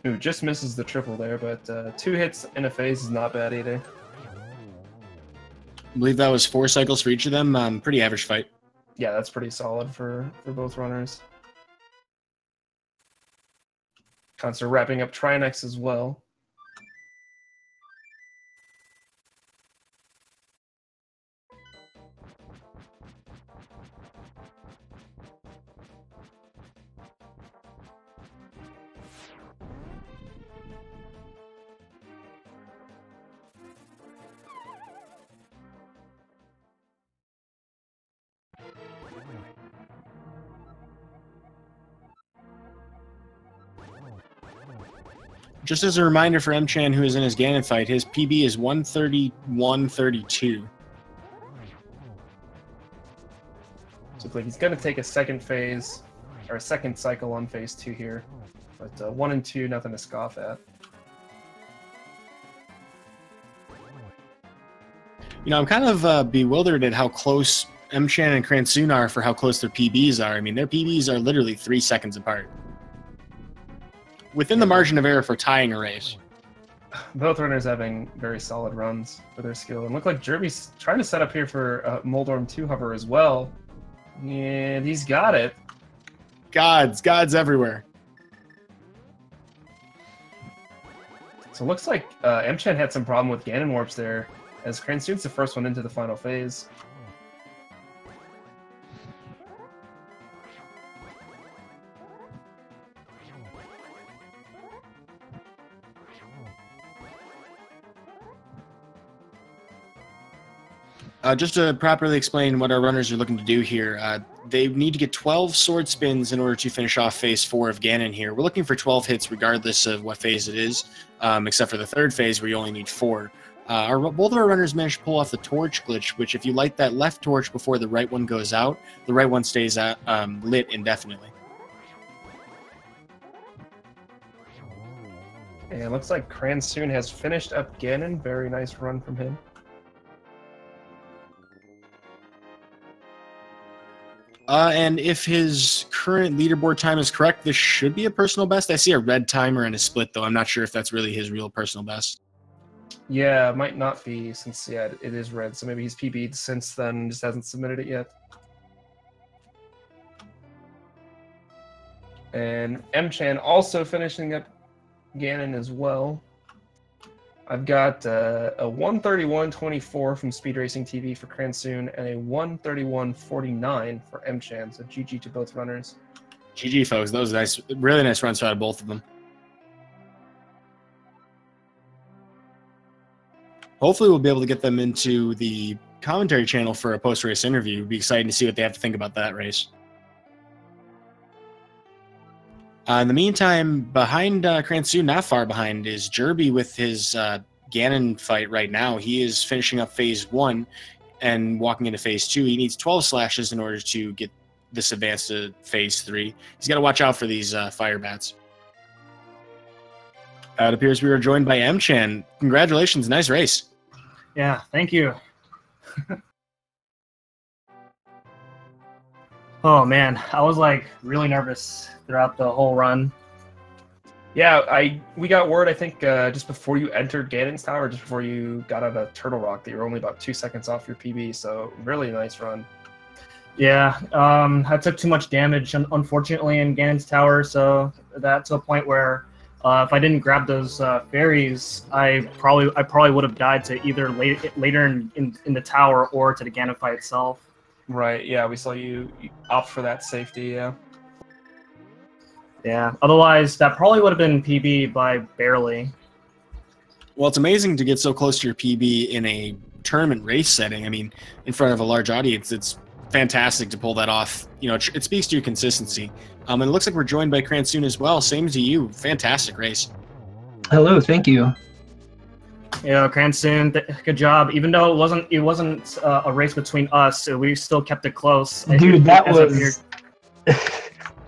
S2: Ooh, just misses the triple there, but 2 hits in a phase is not bad either.
S1: I believe that was 4 cycles for each of them. Pretty average fight.
S2: Yeah, that's pretty solid for both runners. Khanster wrapping up Trinex as well.
S1: Just as a reminder for Mchan, who is in his Ganon fight, his PB is 131.32.
S2: So like he's going to take a second phase, or a second cycle on phase 2 here. But 1 and 2, nothing to scoff at.
S1: I'm kind of bewildered at how close Mchan and Cransoon are for how close their PBs are. I mean, their PBs are literally 3 seconds apart. Within the margin of error for tying a race.
S2: Both runners having very solid runs for their skill. And look like Jerbie's trying to set up here for Moldorm 2 hover as well. And he's got it.
S1: Gods everywhere.
S2: So it looks like Mchan had some problem with Ganon warps there, as Cransoon's the first one into the final phase.
S1: Just to properly explain what our runners are looking to do here, they need to get 12 sword spins in order to finish off phase 4 of Ganon here. We're looking for 12 hits regardless of what phase it is, except for the third phase where you only need 4. Both of our runners managed to pull off the torch glitch, which if you light that left torch before the right one goes out, the right one stays lit indefinitely.
S2: And it looks like Cransoon has finished up Ganon. Very nice run from him.
S1: And if his current leaderboard time is correct, this should be a personal best. I see a red timer and a split, though. I'm not sure if that's really his real personal best.
S2: Yeah, it might not be, since, yeah, it is red. So maybe he's PB'd since then, just hasn't submitted it yet. And Mchan also finishing up Ganon as well. I've got a 131.24 from Speed Racing TV for Cransoon and a 131.49 for Mchan. So GG to both runners.
S1: GG, folks. Those are nice, really nice runs out of both of them. Hopefully, we'll be able to get them into the commentary channel for a post-race interview. It'll be exciting to see what they have to think about that race. In the meantime, behind Cransoon, not far behind, is Jerbie with his Ganon fight right now. He is finishing up phase 1 and walking into phase 2. He needs 12 slashes in order to get this advance to phase 3. He's got to watch out for these fire bats. It appears we are joined by Mchan. Congratulations, nice race.
S3: Yeah, thank you. Oh man, I was like really nervous throughout the whole run.
S2: Yeah, we got word, I think, just before you entered Ganon's Tower, just before you got out of Turtle Rock, that you were only about 2 seconds off your PB, so really nice run.
S3: Yeah, I took too much damage, unfortunately, in Ganon's Tower, so that to a point where if I didn't grab those fairies, I probably would have died to either later in the tower or to the Ganon fight itself.
S2: Right, yeah, we saw you opt for that safety, yeah.
S3: Yeah, otherwise that probably would have been PB by barely.
S1: Well, it's amazing to get so close to your PB in a tournament race setting. I mean, in front of a large audience, it's fantastic to pull that off. You know, it speaks to your consistency. And it looks like we're joined by Cransoon as well. Same to you. Fantastic race.
S4: Hello, thank you.
S3: Yeah, Cransoon, good job. Even though it wasn't a race between us, we still kept it close.
S4: Dude, that was.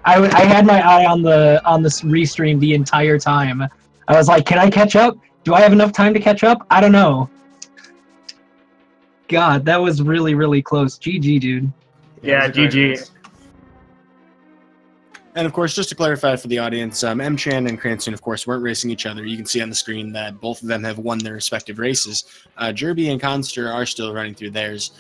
S4: I had my eye on the restream the entire time. I was like, can I catch up? Do I have enough time to catch up? I don't know. God, that was really, really close. GG, dude.
S3: Yeah, GG.
S1: And of course, just to clarify for the audience, Mchan and Cransoon, of course, weren't racing each other. You can see on the screen that both of them have won their respective races. Jerbie and Khanster are still running through theirs.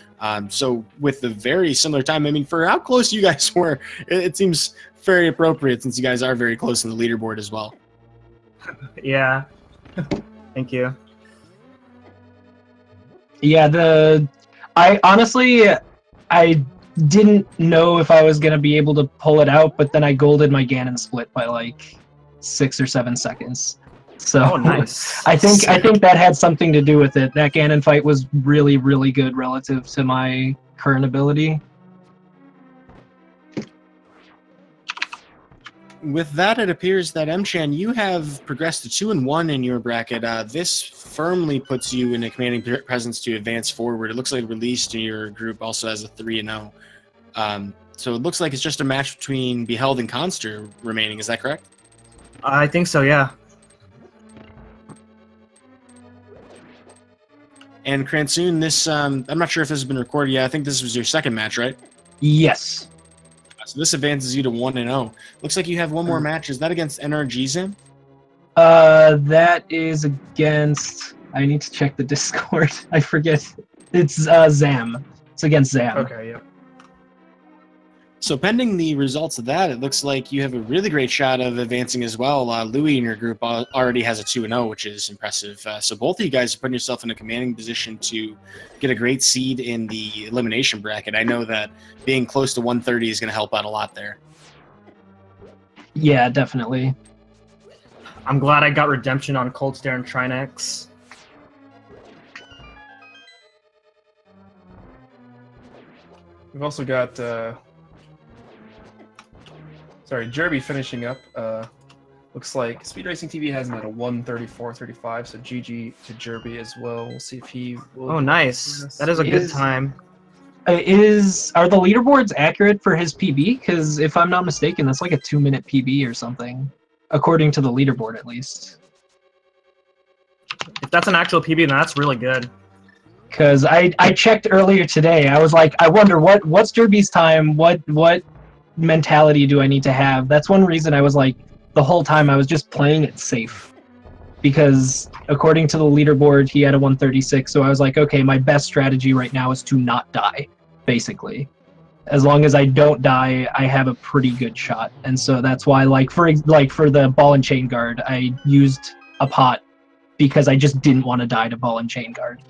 S1: So with the very similar time, I mean, for how close you guys were, it seems very appropriate since you guys are very close in the leaderboard as well.
S3: Yeah. Thank you.
S4: Yeah, I didn't know if I was going to be able to pull it out, but then I golded my Ganon split by like 6 or 7 seconds. So
S3: oh, nice.
S4: I think that had something to do with it. That Ganon fight was really, really good relative to my current ability.
S1: With that, it appears that Mchan, you have progressed to 2-1 in your bracket. This firmly puts you in a commanding presence to advance forward. It looks like Release to your group also has a 3-0. So it looks like it's just a match between Beheld and Khanster remaining. Is that correct?
S3: I think so, yeah.
S1: And Cransoon, this I'm not sure if this has been recorded yet. I think this was your second match, right?
S4: Yes.
S1: So this advances you to 1-0. Looks like you have one more match. Is that against NRG, Zim?
S4: That is against. I need to check the Discord. I forget. It's Zam. It's against Zam.
S2: Okay, yeah.
S1: So pending the results of that, it looks like you have a really great shot of advancing as well. Louis in your group already has a 2-0, which is impressive. So both of you guys are putting yourself in a commanding position to get a great seed in the elimination bracket. I know that being close to 130 is going to help out a lot there.
S4: Yeah, definitely.
S3: I'm glad I got redemption on Cold Stare and Trinex.
S2: We've also got Jerbie finishing up. Looks like Speed Racing TV has him at a 1:34.35, so GG to Jerbie as well. We'll see if he will.
S3: Oh, nice. That is a good time.
S4: Are the leaderboards accurate for his PB? Because if I'm not mistaken, that's like a 2-minute PB or something, according to the leaderboard at least.
S3: If that's an actual PB, then that's really good.
S4: Because I checked earlier today. I was like, I wonder what's Jerbie's time? What mentality do I need to have? That's one reason I was like, the whole time I was just playing it safe. Because according to the leaderboard, he had a 136. So I was like, okay, my best strategy right now is to not die, basically. As long as I don't die, I have a pretty good shot. And so that's why, for the ball and chain guard, I used a pot because I just didn't want to die to ball and chain guard.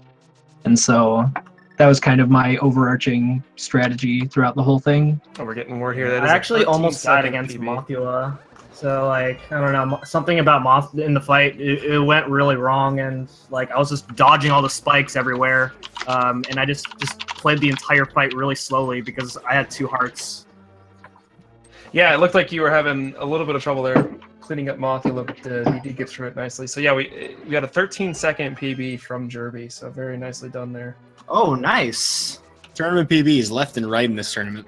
S4: And so that was kind of my overarching strategy throughout the whole thing.
S2: Oh, we're getting word here that
S3: I actually almost died against Mothula. So, I don't know, something about Moth in the fight, it went really wrong, and, I was just dodging all the spikes everywhere, and I just played the entire fight really slowly because I had 2 hearts.
S2: Yeah, it looked like you were having a little bit of trouble there cleaning up Mothula, but you did get through it nicely. So, yeah, we got a 13-second PB from Jerbie, so very nicely done there.
S3: Oh, nice.
S1: Tournament PBs left and right in this tournament.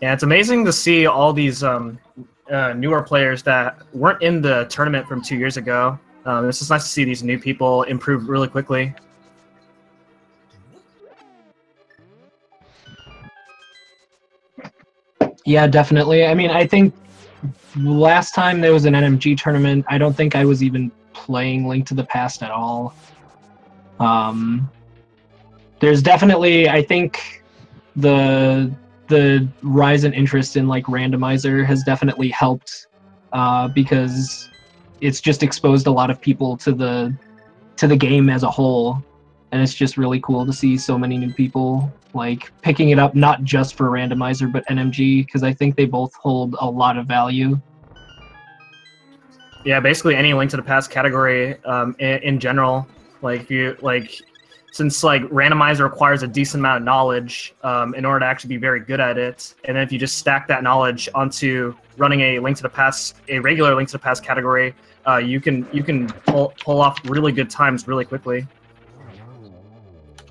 S3: Yeah, it's amazing to see all these newer players that weren't in the tournament from 2 years ago. It's just nice to see these new people improve really quickly.
S4: Yeah, definitely. I mean, I think last time there was an NMG tournament, I don't think I was even playing Link to the Past at all. There's definitely, I think, the rise in interest in randomizer has definitely helped because it's just exposed a lot of people to the game as a whole, and it's just really cool to see so many new people picking it up, not just for randomizer but NMG, because I think they both hold a lot of value.
S3: Yeah, basically any Link to the Past category in general, since randomizer requires a decent amount of knowledge in order to actually be very good at it, and then if you just stack that knowledge onto running a Link to the Past, a regular Link to the Past category, you can pull off really good times really quickly.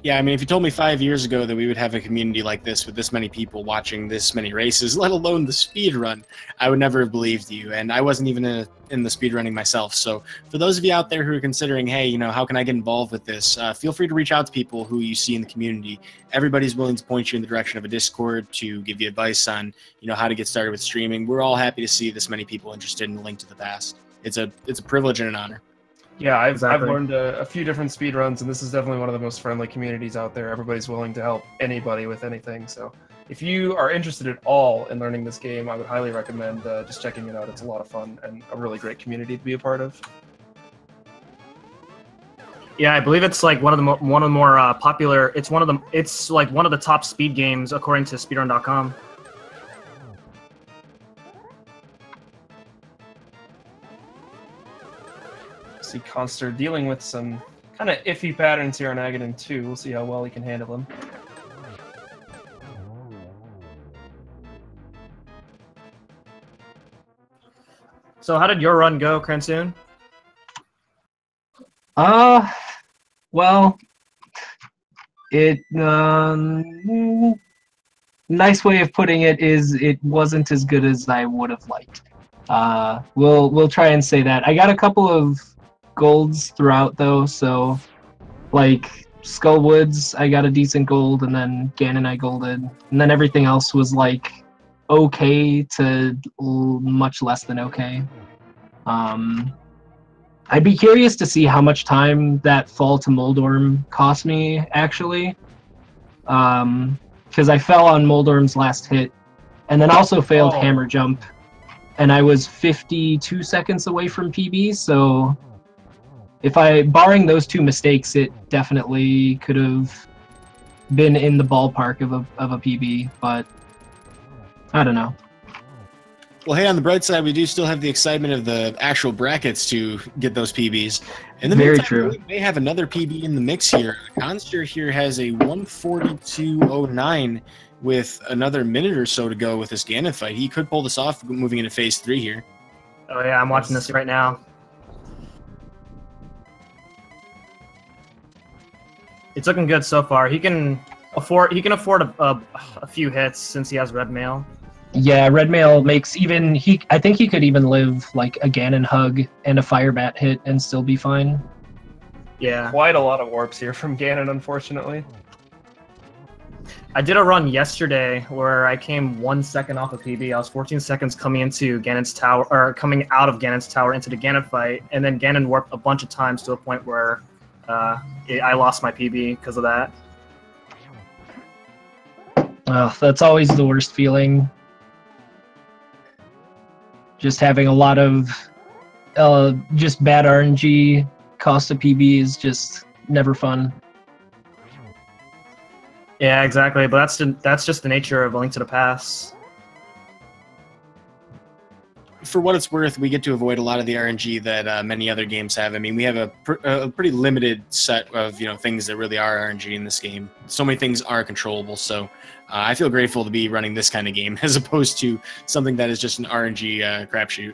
S1: Yeah, I mean, if you told me 5 years ago that we would have a community like this with this many people watching this many races, let alone the speed run, I would never have believed you. And I wasn't even in the speed running myself. So for those of you out there who are considering, hey, how can I get involved with this? Feel free to reach out to people who you see in the community. Everybody's willing to point you in the direction of a Discord to give you advice on, how to get started with streaming. We're all happy to see this many people interested in the Link to the Past. It's a privilege and an honor.
S2: Yeah, I've learned a few different speedruns, and this is definitely one of the most friendly communities out there. Everybody's willing to help anybody with anything. So if you are interested at all in learning this game, I would highly recommend just checking it out. It's a lot of fun and a really great community to be a part of.
S3: Yeah, I believe it's one of the more popular. It's one of the top speed games according to speedrun.com.
S2: See Khanster dealing with some kind of iffy patterns here on Agadan 2. We'll see how well he can handle them.
S3: So how did your run go, Cransoon?
S4: Well, nice way of putting it is it wasn't as good as I would have liked. We'll try and say that. I got a couple of golds throughout though, so Skullwoods I got a decent gold, and then Ganon I golded, and then everything else was okay to much less than okay. I'd be curious to see how much time that fall to Moldorm cost me, actually. Because I fell on Moldorm's last hit, and then also failed Hammer Jump, and I was 52 seconds away from PB, so barring those two mistakes, it definitely could have been in the ballpark of a PB, but I don't know.
S1: Well, hey, on the bright side, we do still have the excitement of the actual brackets to get those PBs. And then
S4: Very true.
S1: We may have another PB in the mix here. Khanster here has a 142.09 with another minute or so to go with this Ganon fight. He could pull this off moving into phase 3 here.
S3: Oh yeah, I'm watching this right now. It's looking good so far. He can afford a few hits since he has red mail.
S4: Yeah, red mail makes I think he could even live like a Ganon hug and a fire bat hit and still be fine.
S3: Yeah.
S2: Quite a lot of warps here from Ganon, unfortunately.
S3: I did a run yesterday where I came 1 second off of PB. I was 14 seconds coming into Ganon's tower, or coming out of Ganon's tower into the Ganon fight, and then Ganon warped a bunch of times to a point where I lost my PB because of that.
S4: Oh, that's always the worst feeling. Just having a lot of just bad RNG cost a PB is just never fun.
S3: Yeah, exactly. But that's just the nature of A Link to the Past.
S1: For what it's worth, we get to avoid a lot of the RNG that many other games have. I mean, we have a pretty limited set of things that really are RNG in this game. So many things are controllable. So I feel grateful to be running this kind of game as opposed to something that is just an RNG crapshoot.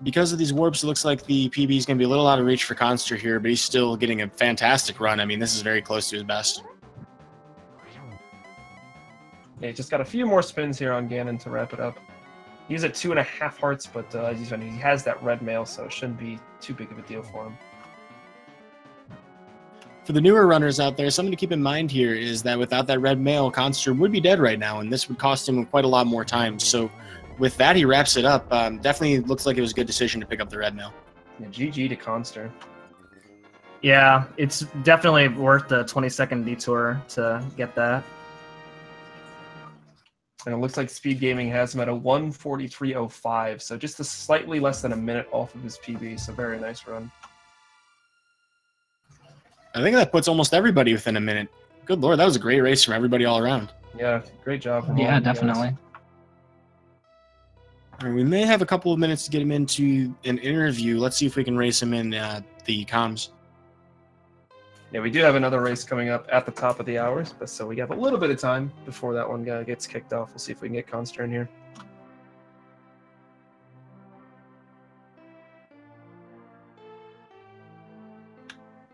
S1: Because of these warps, it looks like the PB is going to be a little out of reach for Khanster here, but he's still getting a fantastic run. I mean, this is very close to his best.
S2: Yeah, just got a few more spins here on Ganon to wrap it up. He's at 2.5 hearts, but as you said, he has that red mail, so it shouldn't be too big of a deal for him.
S1: For the newer runners out there, something to keep in mind here is that without that red mail, Khanster would be dead right now, and this would cost him quite a lot more time. So with that, he wraps it up. Definitely looks like it was a good decision to pick up the red mail.
S2: Yeah, GG to Khanster.
S3: Yeah, it's definitely worth the 20-second detour to get that.
S2: And it looks like Speed Gaming has him at a 143.05, so just slightly less than a minute off of his PB, so very nice run.
S1: I think that puts almost everybody within a minute. Good Lord, that was a great race from everybody all around.
S2: Yeah, great job.
S4: Yeah, definitely.
S1: We may have a couple of minutes to get him into an interview. Let's see if we can race him in the comms.
S2: Yeah, we do have another race coming up at the top of the hours, but so we have a little bit of time before that one gets kicked off. We'll see if we can get Khanster in here.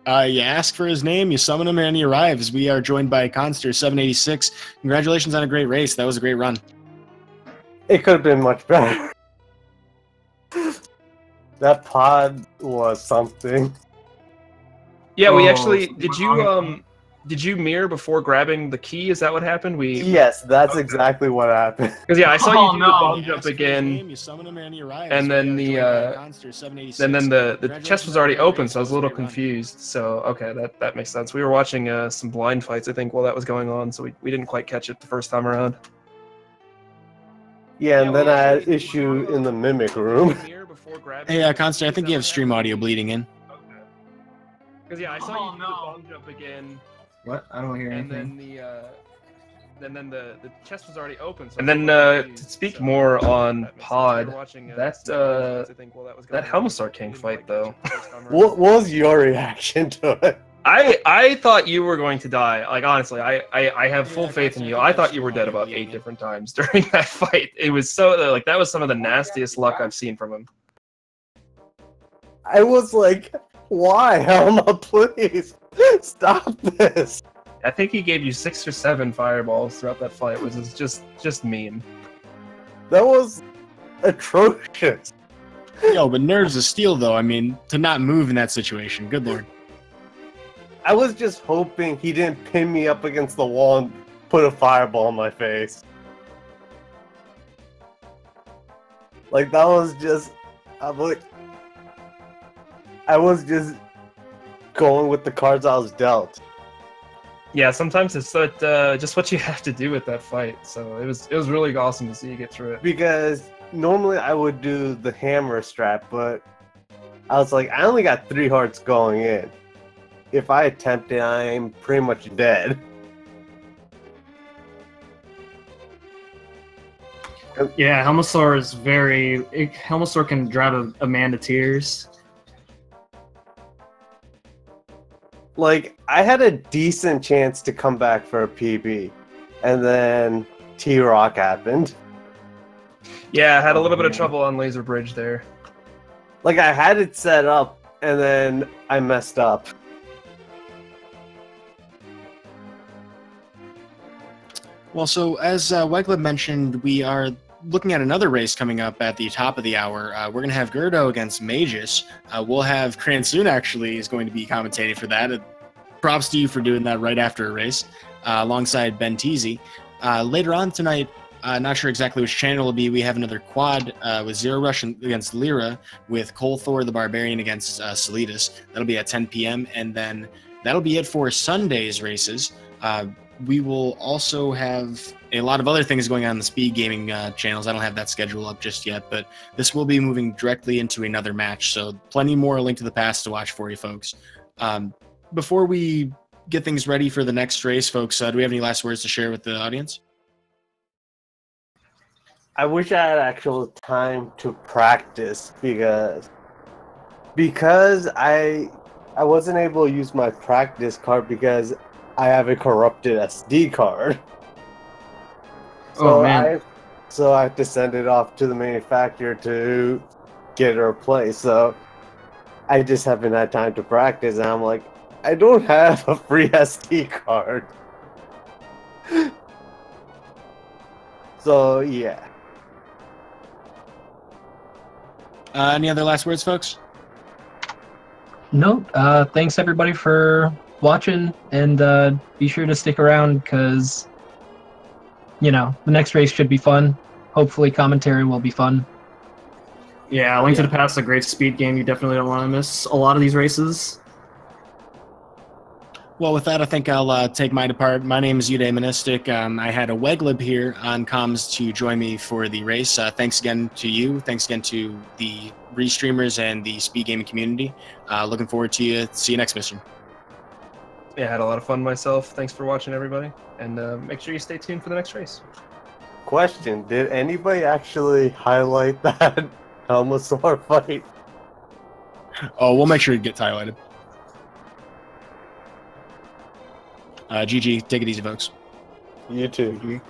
S1: You ask for his name, you summon him, and he arrives. We are joined by Khanster786. Congratulations on a great race. That was a great run.
S5: It could have been much better. That pod was something.
S2: Yeah, we actually did you mirror before grabbing the key? Is that what happened?
S5: Yes, that's exactly what happened.
S2: Because yeah, I saw you do the bomb jump again, and then the chest was already open, so I was a little confused. So okay, that makes sense. We were watching some blind fights, I think, while that was going on, so we didn't quite catch it the first time around.
S5: Yeah, and then I had issue in the mimic room.
S1: Hey, Khanster, I think you have stream audio bleeding in.
S2: Because yeah, I saw you do the bomb jump again.
S3: What? I don't hear
S2: anything. And then the chest was already open. So and then to speak more on Pod, that Helmstar King fight though.
S5: What was your reaction to it?
S2: I thought you were going to die. Like honestly, I have full faith in you. I thought you were dead about 8 different times during that fight. It was so like that was some of the nastiest luck I've seen from him.
S5: I was like, why, Helma? Please stop this.
S2: I think he gave you 6 or 7 fireballs throughout that fight, which is just mean.
S5: That was atrocious.
S1: Yo, but nerves of steel, though. I mean, to not move in that situation. Good Lord.
S5: I was just hoping he didn't pin me up against the wall and put a fireball in my face. Like, that was just... I was just going with the cards I was dealt.
S2: Yeah, sometimes it's just what you have to do with that fight. So it was really awesome to see you get through it.
S5: Because normally I would do the hammer strat, but I was like, I only got 3 hearts going in. If I attempt it, I'm pretty much dead.
S3: Yeah, Helmosaur is very... Helmosaur can drive a man to tears.
S5: Like, I had a decent chance to come back for a PB, and then T-Rock happened.
S2: Yeah, I had a little bit of trouble on Laser Bridge there.
S5: Like, I had it set up, and then I messed up.
S1: Well, so as Weglib mentioned, we are looking at another race coming up at the top of the hour. We're going to have Gerdo against Magus. We'll have Cransoon actually is going to be commentating for that. Props to you for doing that right after a race, alongside Ben Teasy. Later on tonight, not sure exactly which channel it'll be, we have another quad with Zero Rush against Lyra, with Cole Thor the Barbarian against Solitas. That'll be at 10 p.m. And then that'll be it for Sunday's races. We will also have a lot of other things going on in the speed gaming channels. I don't have that schedule up just yet, but this will be moving directly into another match, so plenty more Link to the Past to watch for you folks. Before we get things ready for the next race, folks, do we have any last words to share with the audience?
S5: I wish I had actual time to practice because I wasn't able to use my practice card because I have a corrupted SD card.
S3: Oh, man.
S5: So I have to send it off to the manufacturer to get it replaced. So I just haven't had time to practice, and I'm like, I don't have a free SD card. So yeah.
S1: Any other last words, folks?
S4: No, thanks everybody for watching, and be sure to stick around because, you know, the next race should be fun. Hopefully commentary will be fun.
S3: Yeah, Link to the Past is a great speed game. You definitely don't want to miss a lot of these races.
S1: Well, with that, I think I'll take my depart. My name is Uday Monistic. I had a Weglib here on comms to join me for the race. Thanks again to you. Thanks again to the restreamers and the speed gaming community. Looking forward to you. See you next mission.
S2: Yeah, I had a lot of fun myself. Thanks for watching, everybody. And make sure you stay tuned for the next race.
S5: Question, did anybody actually highlight that Helmosaur fight?
S1: Oh, we'll make sure it gets highlighted. GG. Take it easy, folks.
S5: You too.
S1: GG.